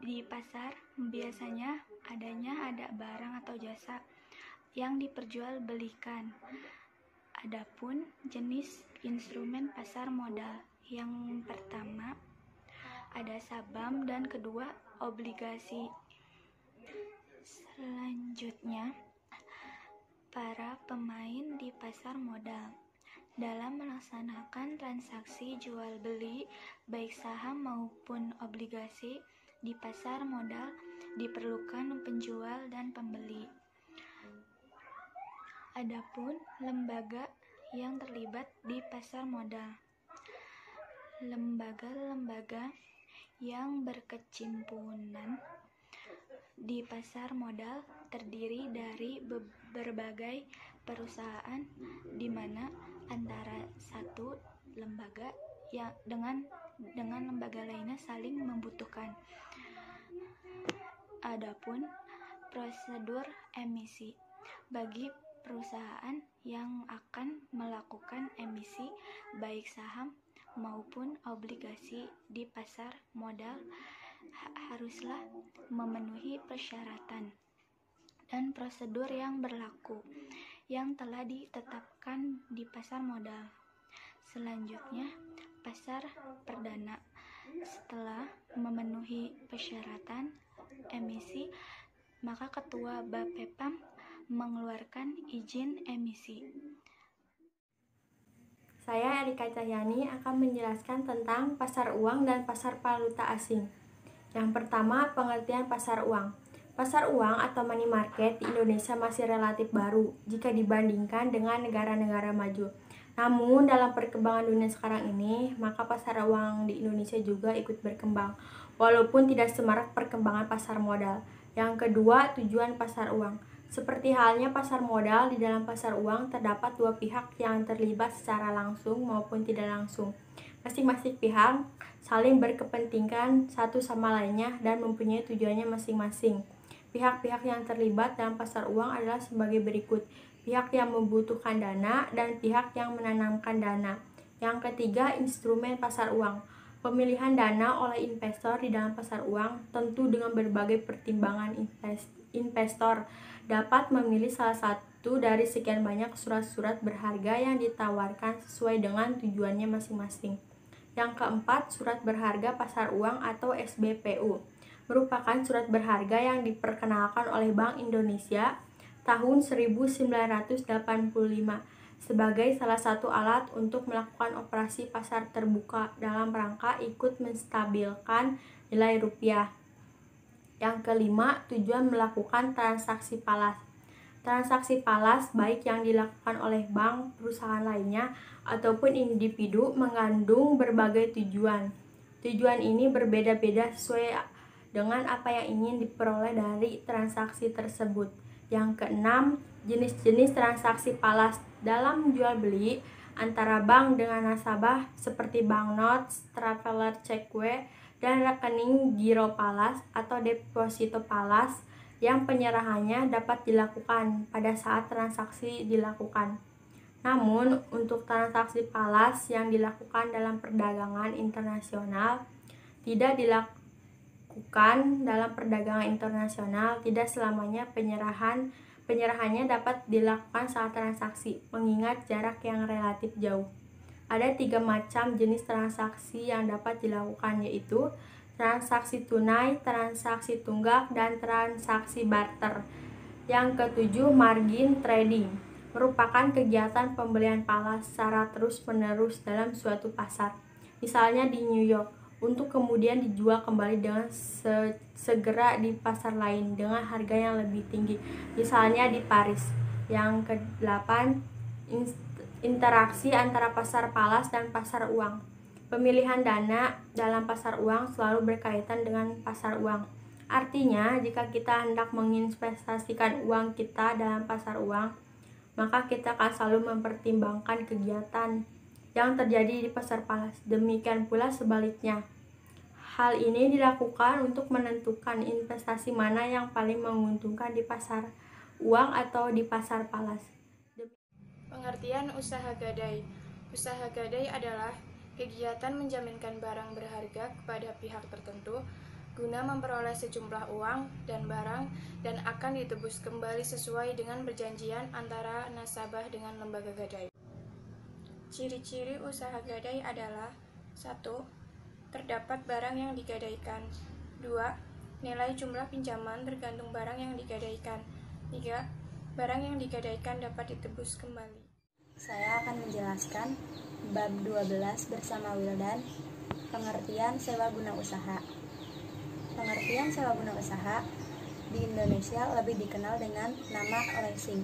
di pasar, biasanya ada barang atau jasa yang diperjualbelikan. Adapun jenis instrumen pasar modal, yang pertama ada saham dan kedua obligasi. Selanjutnya, para pemain di pasar modal dalam melaksanakan transaksi jual beli baik saham maupun obligasi di pasar modal diperlukan penjual dan pembeli. Adapun lembaga yang terlibat di pasar modal. Lembaga-lembaga yang berkecimpunan di pasar modal terdiri dari berbagai perusahaan di mana antara satu lembaga yang dengan lembaga lainnya saling membutuhkan. Adapun prosedur emisi bagi perusahaan yang akan melakukan emisi baik saham maupun obligasi di pasar modal haruslah memenuhi persyaratan dan prosedur yang berlaku yang telah ditetapkan di pasar modal. Selanjutnya, pasar perdana. Setelah memenuhi persyaratan emisi, maka Ketua Bapepam mengeluarkan izin emisi. Saya Erika Cahyani akan menjelaskan tentang pasar uang dan pasar valuta asing. Yang pertama, pengertian pasar uang. Pasar uang atau money market di Indonesia masih relatif baru jika dibandingkan dengan negara-negara maju. Namun dalam perkembangan dunia sekarang ini, maka pasar uang di Indonesia juga ikut berkembang, walaupun tidak semarak perkembangan pasar modal. Yang kedua, tujuan pasar uang. Seperti halnya pasar modal, di dalam pasar uang terdapat dua pihak yang terlibat secara langsung maupun tidak langsung. Masing-masing pihak saling berkepentingan satu sama lainnya dan mempunyai tujuannya masing-masing. Pihak-pihak yang terlibat dalam pasar uang adalah sebagai berikut: pihak yang membutuhkan dana dan pihak yang menanamkan dana. Yang ketiga, instrumen pasar uang. Pemilihan dana oleh investor di dalam pasar uang tentu dengan berbagai pertimbangan. Investor dapat memilih salah satu dari sekian banyak surat-surat berharga yang ditawarkan sesuai dengan tujuannya masing-masing. Yang keempat, surat berharga pasar uang atau SBPU merupakan surat berharga yang diperkenalkan oleh Bank Indonesia tahun 1985 sebagai salah satu alat untuk melakukan operasi pasar terbuka dalam rangka ikut menstabilkan nilai rupiah. Yang kelima, tujuan melakukan transaksi falas. Transaksi falas baik yang dilakukan oleh bank, perusahaan lainnya, ataupun individu mengandung berbagai tujuan. Tujuan ini berbeda-beda sesuai dengan apa yang ingin diperoleh dari transaksi tersebut. Yang keenam, jenis-jenis transaksi falas dalam jual beli antara bank dengan nasabah seperti banknotes, traveler cekwe, dan rekening giro falas atau deposito falas yang penyerahannya dapat dilakukan pada saat transaksi dilakukan. Namun, untuk transaksi falas yang dilakukan dalam perdagangan internasional tidak dilakukan dalam perdagangan internasional, tidak selamanya penyerahannya dapat dilakukan saat transaksi, mengingat jarak yang relatif jauh. Ada 3 macam jenis transaksi yang dapat dilakukan, yaitu transaksi tunai, transaksi tunggak, dan transaksi barter. Yang ketujuh, margin trading. merupakan kegiatan pembelian falas secara terus-menerus dalam suatu pasar, misalnya di New York, untuk kemudian dijual kembali dengan segera di pasar lain dengan harga yang lebih tinggi, misalnya di Paris. Yang ke-8, interaksi antara pasar falas dan pasar uang. Pemilihan dana dalam pasar uang selalu berkaitan dengan pasar uang. Artinya, jika kita hendak menginvestasikan uang kita dalam pasar uang, maka kita akan selalu mempertimbangkan kegiatan yang terjadi di pasar falas. Demikian pula sebaliknya. Hal ini dilakukan untuk menentukan investasi mana yang paling menguntungkan di pasar uang atau di pasar falas. Pengertian usaha gadai. Usaha gadai adalah kegiatan menjaminkan barang berharga kepada pihak tertentu guna memperoleh sejumlah uang dan barang dan akan ditebus kembali sesuai dengan perjanjian antara nasabah dengan lembaga gadai. Ciri-ciri usaha gadai adalah 1. Terdapat barang yang digadaikan. 2. Nilai jumlah pinjaman tergantung barang yang digadaikan. 3. Barang yang digadaikan dapat ditebus kembali. Saya akan menjelaskan bab 12 bersama Wildan, pengertian sewa guna usaha. Pengertian sewa guna usaha di Indonesia lebih dikenal dengan nama leasing.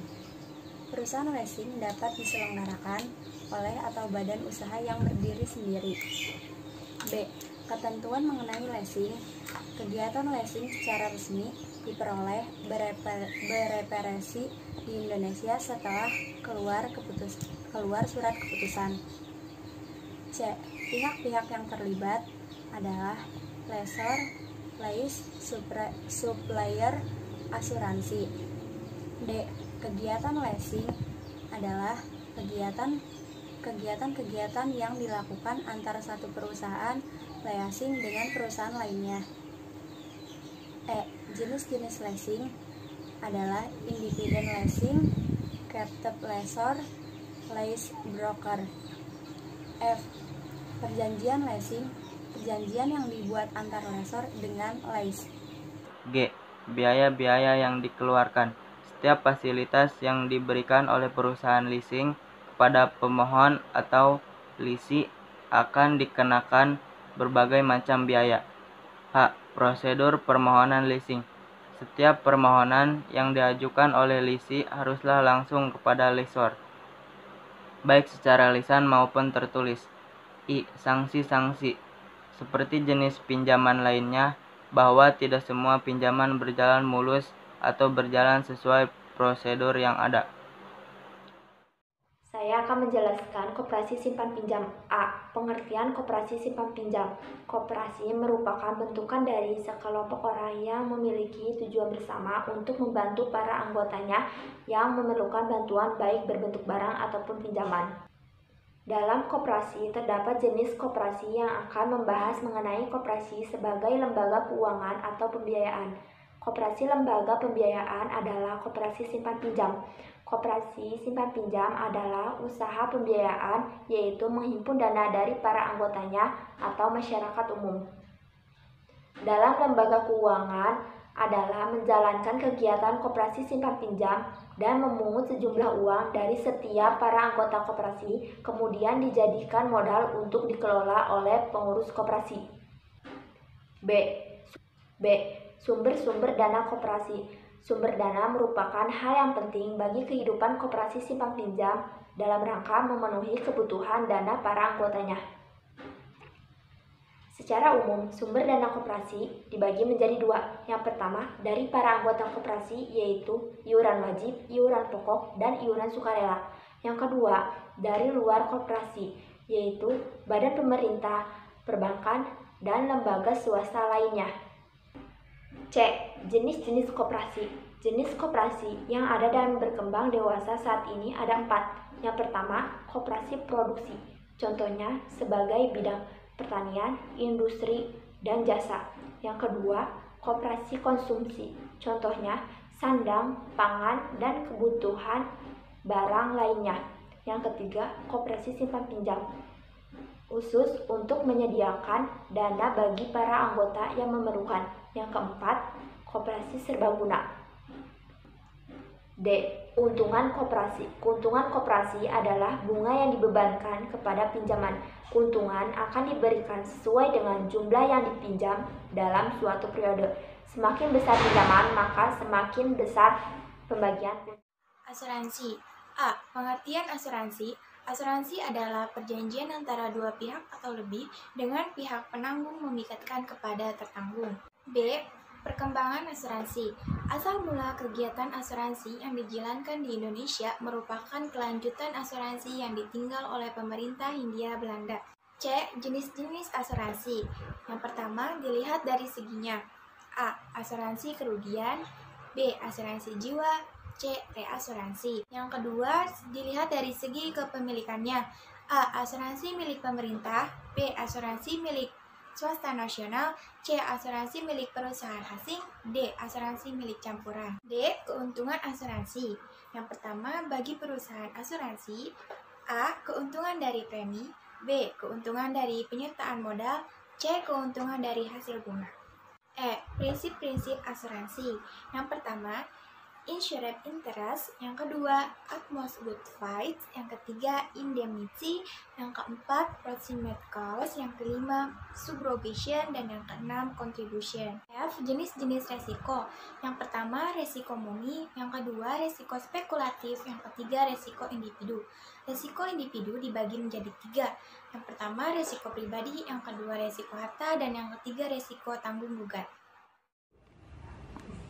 Perusahaan leasing dapat diselenggarakan oleh atau badan usaha yang berdiri sendiri. B. Ketentuan mengenai leasing. Kegiatan leasing secara resmi diperoleh bereferensi di Indonesia setelah keluar surat keputusan. C. Pihak-pihak yang terlibat adalah lessor, lease, supplier, asuransi. D. Kegiatan leasing adalah kegiatan yang dilakukan antara satu perusahaan leasing dengan perusahaan lainnya. E. Jenis-jenis leasing adalah independent leasing, captive lessor, lease broker. F. Perjanjian leasing, perjanjian yang dibuat antar lessor dengan lease. G. Biaya-biaya yang dikeluarkan. Setiap fasilitas yang diberikan oleh perusahaan leasing kepada pemohon atau lisi akan dikenakan berbagai macam biaya. H. Prosedur permohonan leasing. Setiap permohonan yang diajukan oleh lisi haruslah langsung kepada lessor, baik secara lisan maupun tertulis. I. Sanksi-sanksi. Seperti jenis pinjaman lainnya, bahwa tidak semua pinjaman berjalan mulus atau berjalan sesuai prosedur yang ada. Saya akan menjelaskan koperasi simpan pinjam. A. Pengertian koperasi simpan pinjam. Koperasi merupakan bentukan dari sekelompok orang yang memiliki tujuan bersama untuk membantu para anggotanya yang memerlukan bantuan baik berbentuk barang ataupun pinjaman. Dalam koperasi terdapat jenis koperasi yang akan membahas mengenai koperasi sebagai lembaga keuangan atau pembiayaan. Koperasi lembaga pembiayaan adalah koperasi simpan pinjam. Koperasi simpan pinjam adalah usaha pembiayaan, yaitu menghimpun dana dari para anggotanya atau masyarakat umum. Dalam lembaga keuangan adalah menjalankan kegiatan koperasi simpan pinjam dan memungut sejumlah uang dari setiap para anggota koperasi, kemudian dijadikan modal untuk dikelola oleh pengurus koperasi. B. Sumber-sumber dana koperasi. Sumber dana merupakan hal yang penting bagi kehidupan koperasi simpan pinjam dalam rangka memenuhi kebutuhan dana para anggotanya. Secara umum, sumber dana koperasi dibagi menjadi dua. Yang pertama, dari para anggota koperasi, yaitu iuran wajib, iuran pokok, dan iuran sukarela. Yang kedua, dari luar koperasi, yaitu badan pemerintah, perbankan, dan lembaga swasta lainnya. C. Jenis-jenis koperasi. Jenis koperasi yang ada dan berkembang dewasa saat ini ada 4. Yang pertama, koperasi produksi. Contohnya sebagai bidang pertanian, industri, dan jasa. Yang kedua, koperasi konsumsi. Contohnya sandang, pangan, dan kebutuhan barang lainnya. Yang ketiga, koperasi simpan pinjam. Khusus untuk menyediakan dana bagi para anggota yang memerlukan. Yang keempat, koperasi serbaguna. D. Keuntungan koperasi. Keuntungan koperasi adalah bunga yang dibebankan kepada pinjaman. Keuntungan akan diberikan sesuai dengan jumlah yang dipinjam dalam suatu periode. Semakin besar pinjaman, maka semakin besar pembagian. Asuransi. A. Pengertian asuransi. Asuransi adalah perjanjian antara dua pihak atau lebih dengan pihak penanggung memikatkan kepada tertanggung. B. Perkembangan asuransi. Asal mula kegiatan asuransi yang dijalankan di Indonesia merupakan kelanjutan asuransi yang ditinggal oleh pemerintah Hindia Belanda. C. Jenis-jenis asuransi. Yang pertama dilihat dari seginya. A. Asuransi kerugian. B. Asuransi jiwa. C. Reasuransi. Yang kedua dilihat dari segi kepemilikannya. A. Asuransi milik pemerintah. B. Asuransi milik swasta nasional. C. Asuransi milik perusahaan asing. D. Asuransi milik campuran. D. Keuntungan asuransi. Yang pertama, bagi perusahaan asuransi, A. Keuntungan dari premi. B. Keuntungan dari penyertaan modal. C. Keuntungan dari hasil bunga. E. Prinsip-prinsip asuransi. Yang pertama, insured interest, yang kedua utmost good fight, yang ketiga indemnity, yang keempat proximate cause, yang kelima subrogation, dan yang keenam contribution. F. Jenis-jenis resiko. Yang pertama resiko murni, yang kedua resiko spekulatif, yang ketiga resiko individu. Resiko individu dibagi menjadi tiga. Yang pertama resiko pribadi, yang kedua resiko harta, dan yang ketiga resiko tanggung gugat.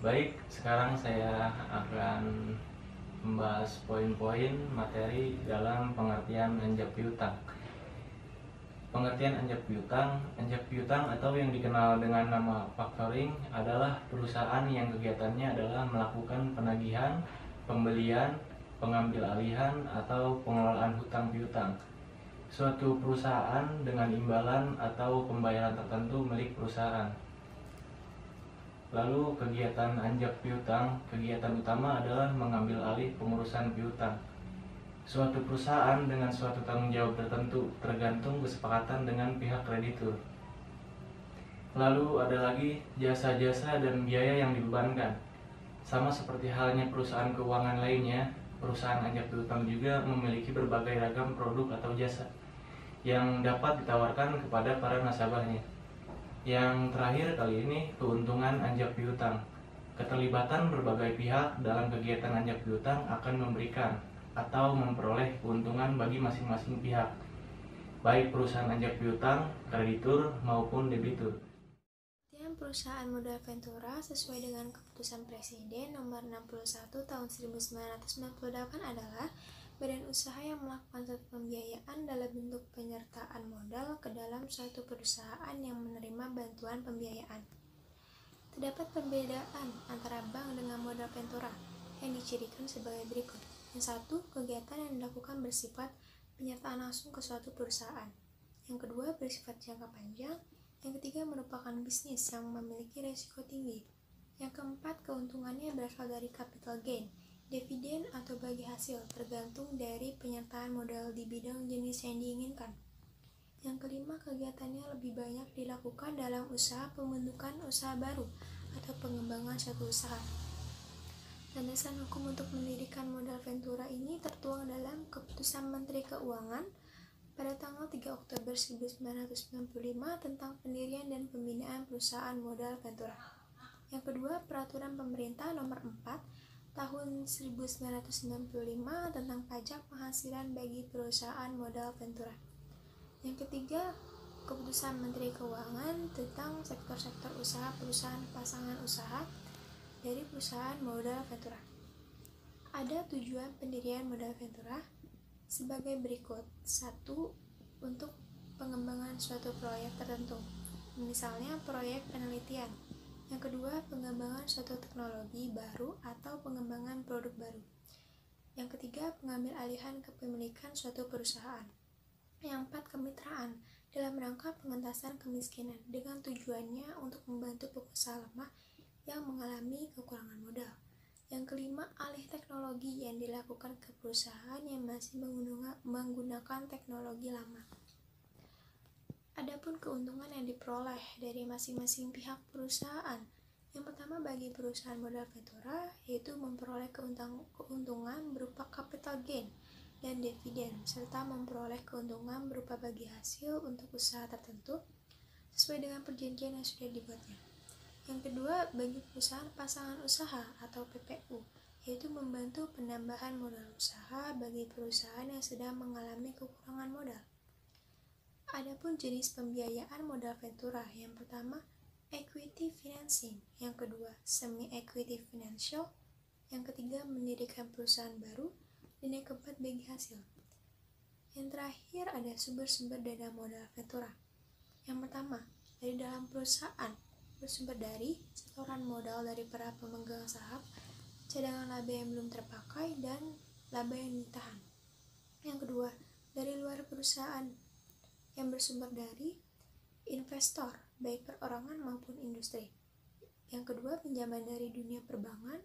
Baik, sekarang saya akan membahas poin-poin materi dalam pengertian anjak piutang. Pengertian anjak piutang atau yang dikenal dengan nama factoring adalah perusahaan yang kegiatannya adalah melakukan penagihan, pembelian, pengambil alihan, atau pengelolaan hutang piutang. Suatu perusahaan dengan imbalan atau pembayaran tertentu milik perusahaan. Lalu kegiatan anjak piutang, kegiatan utama adalah mengambil alih pengurusan piutang. Suatu perusahaan dengan suatu tanggung jawab tertentu tergantung kesepakatan dengan pihak kreditur. Lalu ada lagi jasa-jasa dan biaya yang dibebankan. Sama seperti halnya perusahaan keuangan lainnya, perusahaan anjak piutang juga memiliki berbagai ragam produk atau jasa yang dapat ditawarkan kepada para nasabahnya. Yang terakhir kali ini, keuntungan anjak piutang. Keterlibatan berbagai pihak dalam kegiatan anjak piutang akan memberikan atau memperoleh keuntungan bagi masing-masing pihak, baik perusahaan anjak piutang, kreditur, maupun debitur. Perusahaan modal Ventura sesuai dengan keputusan Presiden nomor 61 tahun 1998 adalah badan usaha yang melakukan suatu pembiayaan dalam bentuk penyertaan modal ke dalam suatu perusahaan yang menerima bantuan pembiayaan. Terdapat perbedaan antara bank dengan modal Ventura yang dicirikan sebagai berikut. Yang satu, kegiatan yang dilakukan bersifat penyertaan langsung ke suatu perusahaan. Yang kedua, bersifat jangka panjang. Yang ketiga, merupakan bisnis yang memiliki risiko tinggi. Yang keempat, keuntungannya berasal dari capital gain, dividen atau bagi hasil, tergantung dari penyertaan modal di bidang jenis yang diinginkan. Yang kelima, kegiatannya lebih banyak dilakukan dalam usaha pembentukan usaha baru atau pengembangan suatu usaha. Landasan hukum untuk mendirikan modal Ventura ini tertuang dalam Keputusan Menteri Keuangan pada tanggal 3 Oktober 1995 tentang pendirian dan pembinaan perusahaan modal Ventura. Yang kedua, Peraturan Pemerintah Nomor 4 Tahun 1995 tentang pajak penghasilan bagi perusahaan modal Ventura. Yang ketiga, Keputusan Menteri Keuangan tentang sektor-sektor usaha perusahaan pasangan usaha dari perusahaan modal Ventura. Ada tujuan pendirian modal Ventura sebagai berikut. 1. Untuk pengembangan suatu proyek tertentu, misalnya proyek penelitian. Yang kedua, pengembangan suatu teknologi baru atau pengembangan produk baru. Yang ketiga, pengambil alihan kepemilikan suatu perusahaan. Yang empat, kemitraan dalam rangka pengentasan kemiskinan dengan tujuannya untuk membantu pengusaha lemah yang mengalami kekurangan modal. Yang kelima, alih teknologi yang dilakukan ke perusahaan yang masih menggunakan teknologi lama. Adapun keuntungan yang diperoleh dari masing-masing pihak perusahaan Yang pertama bagi perusahaan modal ventura yaitu memperoleh keuntungan berupa capital gain dan dividen serta memperoleh keuntungan berupa bagi hasil untuk usaha tertentu sesuai dengan perjanjian yang sudah dibuatnya. Yang kedua bagi perusahaan pasangan usaha atau PPU yaitu membantu penambahan modal usaha bagi perusahaan yang sedang mengalami kekurangan modal. Adapun jenis pembiayaan modal ventura, yang pertama equity financing, yang kedua semi-equity financial, yang ketiga mendirikan perusahaan baru, dan yang keempat bagi hasil. Yang terakhir ada sumber-sumber dana modal ventura. Yang pertama, dari dalam perusahaan, bersumber dari setoran modal dari para pemegang saham, cadangan laba yang belum terpakai, dan laba yang ditahan. Yang kedua, dari luar perusahaan, yang bersumber dari investor, baik perorangan maupun industri. Yang kedua, pinjaman dari dunia perbankan.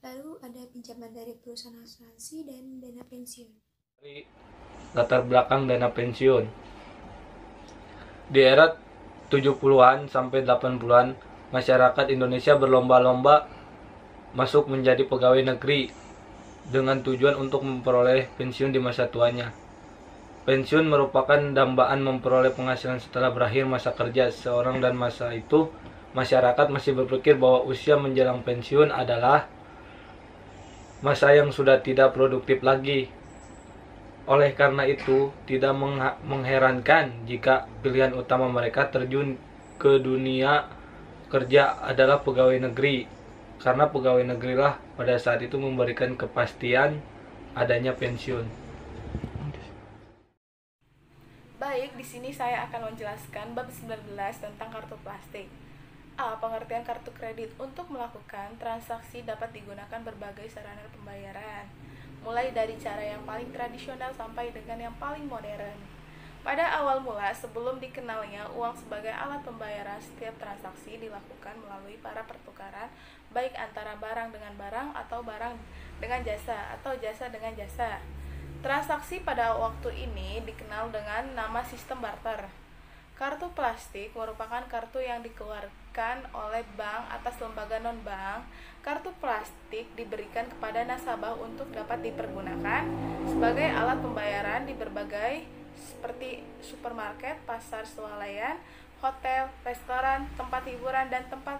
Lalu ada pinjaman dari perusahaan asuransi dan dana pensiun. Latar belakang dana pensiun. Di era 70-an sampai 80-an, masyarakat Indonesia berlomba-lomba masuk menjadi pegawai negeri dengan tujuan untuk memperoleh pensiun di masa tuanya. Pensiun merupakan dambaan memperoleh penghasilan setelah berakhir masa kerja seseorang, dan masa itu masyarakat masih berpikir bahwa usia menjelang pensiun adalah masa yang sudah tidak produktif lagi. Oleh karena itu, tidak mengherankan jika pilihan utama mereka terjun ke dunia kerja adalah pegawai negeri, karena pegawai negerilah pada saat itu memberikan kepastian adanya pensiun. Baik, di sini saya akan menjelaskan bab 19 tentang kartu plastik. A. Pengertian kartu kredit. Untuk melakukan transaksi dapat digunakan berbagai sarana pembayaran, mulai dari cara yang paling tradisional sampai dengan yang paling modern. Pada awal mula, sebelum dikenalnya uang sebagai alat pembayaran, setiap transaksi dilakukan melalui para pertukaran, baik antara barang dengan barang atau barang dengan jasa atau jasa dengan jasa. Transaksi pada waktu ini dikenal dengan nama sistem barter. Kartu plastik merupakan kartu yang dikeluarkan oleh bank atas lembaga non-bank. Kartu plastik diberikan kepada nasabah untuk dapat dipergunakan sebagai alat pembayaran di berbagai seperti supermarket, pasar swalayan, hotel, restoran, tempat hiburan, dan tempat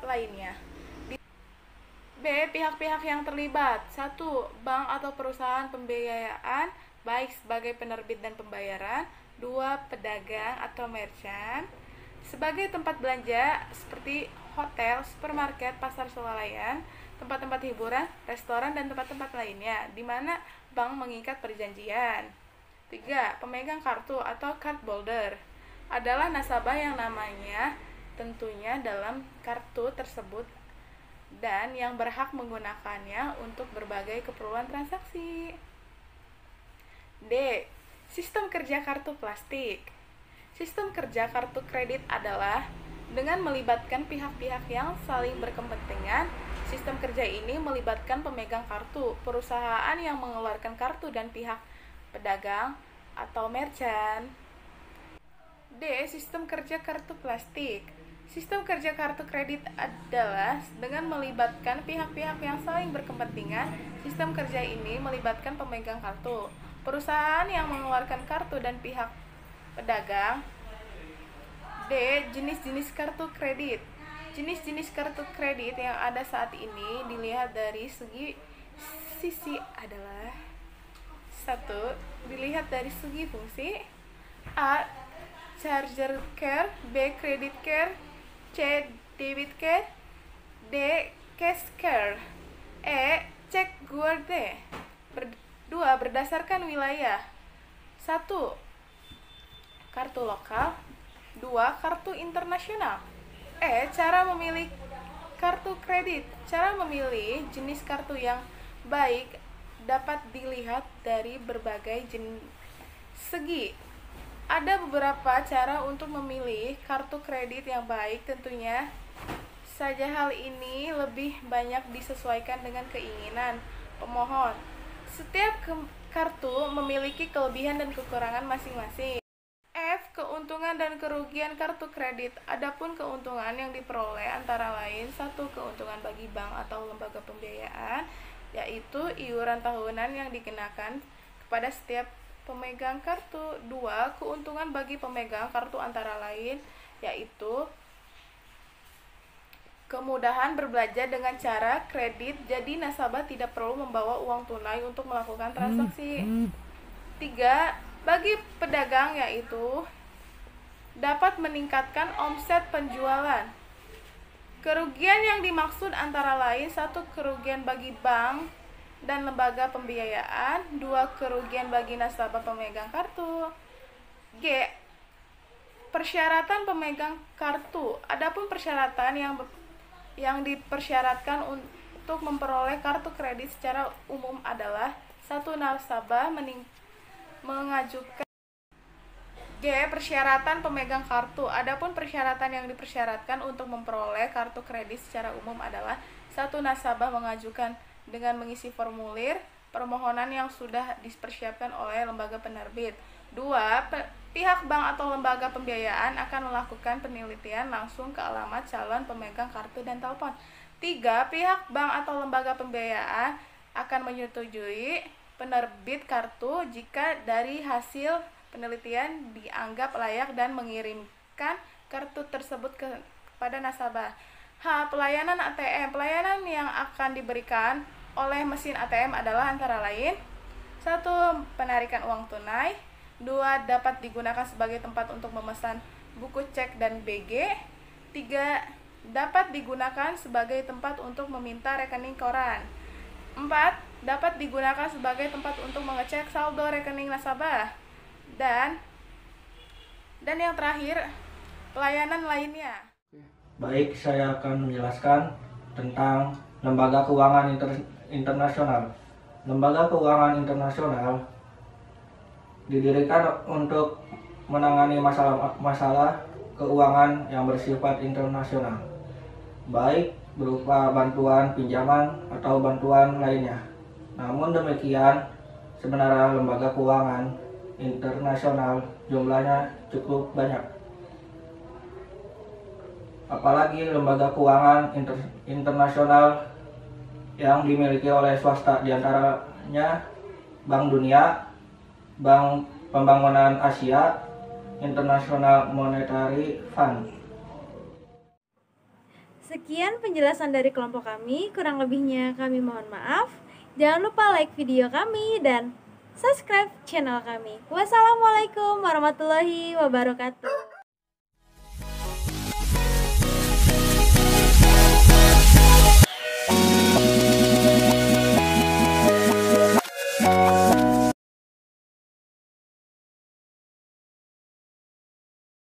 lainnya. B. Pihak-pihak yang terlibat. 1. Bank atau perusahaan pembiayaan, baik sebagai penerbit dan pembayaran. 2. Pedagang atau merchant, sebagai tempat belanja seperti hotel, supermarket, pasar swalayan, tempat-tempat hiburan, restoran, dan tempat-tempat lainnya, di mana bank mengikat perjanjian. 3. Pemegang kartu atau cardholder adalah nasabah yang namanya tentunya dalam kartu tersebut dan yang berhak menggunakannya untuk berbagai keperluan transaksi. D. Sistem kerja kartu plastik. Sistem kerja kartu kredit adalah dengan melibatkan pihak-pihak yang saling berkepentingan. Sistem kerja ini melibatkan pemegang kartu, perusahaan yang mengeluarkan kartu, dan pihak pedagang atau merchant. D. Sistem kerja kartu plastik. Sistem kerja kartu kredit adalah dengan melibatkan pihak-pihak yang saling berkepentingan. Sistem kerja ini melibatkan pemegang kartu, perusahaan yang mengeluarkan kartu, dan pihak pedagang. D. Jenis-jenis kartu kredit. Jenis-jenis kartu kredit yang ada saat ini dilihat dari sisi adalah: 1. Dilihat dari segi fungsi. A. Charger care. B. Credit care. C. Debit care. D. Cash care. E. Check guarde. 2. Berdasarkan wilayah. 1. Kartu lokal. 2. Kartu internasional. E. Cara memilih kartu kredit. Cara memilih jenis kartu yang baik dapat dilihat dari berbagai segi. Ada beberapa cara untuk memilih kartu kredit yang baik, tentunya saja hal ini lebih banyak disesuaikan dengan keinginan pemohon. Setiap kartu memiliki kelebihan dan kekurangan masing-masing. F. Keuntungan Keuntungan dan kerugian kartu kredit. Adapun keuntungan yang diperoleh antara lain: 1. Keuntungan bagi bank atau lembaga pembiayaan, yaitu iuran tahunan yang dikenakan kepada setiap pemegang kartu. 2. Keuntungan bagi pemegang kartu antara lain, yaitu kemudahan berbelanja dengan cara kredit, jadi nasabah tidak perlu membawa uang tunai untuk melakukan transaksi. 3. Bagi pedagang, yaitu dapat meningkatkan omset penjualan. Kerugian yang dimaksud antara lain: 1. Kerugian bagi bank dan lembaga pembiayaan. 2. Kerugian bagi nasabah pemegang kartu. G. Persyaratan pemegang kartu. Adapun persyaratan yang dipersyaratkan untuk memperoleh kartu kredit secara umum adalah: 1. Nasabah mengajukan. G. Persyaratan pemegang kartu. Adapun persyaratan yang dipersyaratkan untuk memperoleh kartu kredit secara umum adalah: 1. Nasabah mengajukan dengan mengisi formulir permohonan yang sudah dipersiapkan oleh lembaga penerbit. 2. Pihak bank atau lembaga pembiayaan akan melakukan penelitian langsung ke alamat calon pemegang kartu dan telepon. 3. Pihak bank atau lembaga pembiayaan akan menyetujui penerbit kartu jika dari hasil penelitian dianggap layak dan mengirimkan kartu tersebut kepada nasabah. H. Pelayanan ATM. Pelayanan yang akan diberikan oleh mesin ATM adalah antara lain: 1. Penarikan uang tunai. 2. Dapat digunakan sebagai tempat untuk memesan buku cek dan BG. 3. Dapat digunakan sebagai tempat untuk meminta rekening koran. 4. Dapat digunakan sebagai tempat untuk mengecek saldo rekening nasabah. Dan yang terakhir, pelayanan lainnya. Baik, saya akan menjelaskan tentang lembaga keuangan internasional. Lembaga keuangan internasional didirikan untuk menangani masalah keuangan yang bersifat internasional, baik berupa bantuan pinjaman atau bantuan lainnya. Namun demikian, sebenarnya lembaga keuangan internasional jumlahnya cukup banyak. Apalagi lembaga keuangan internasional yang dimiliki oleh swasta, diantaranya Bank Dunia, Bank Pembangunan Asia, International Monetary Fund. Sekian penjelasan dari kelompok kami, kurang lebihnya kami mohon maaf. Jangan lupa like video kami dan subscribe channel kami. Wassalamualaikum warahmatullahi wabarakatuh.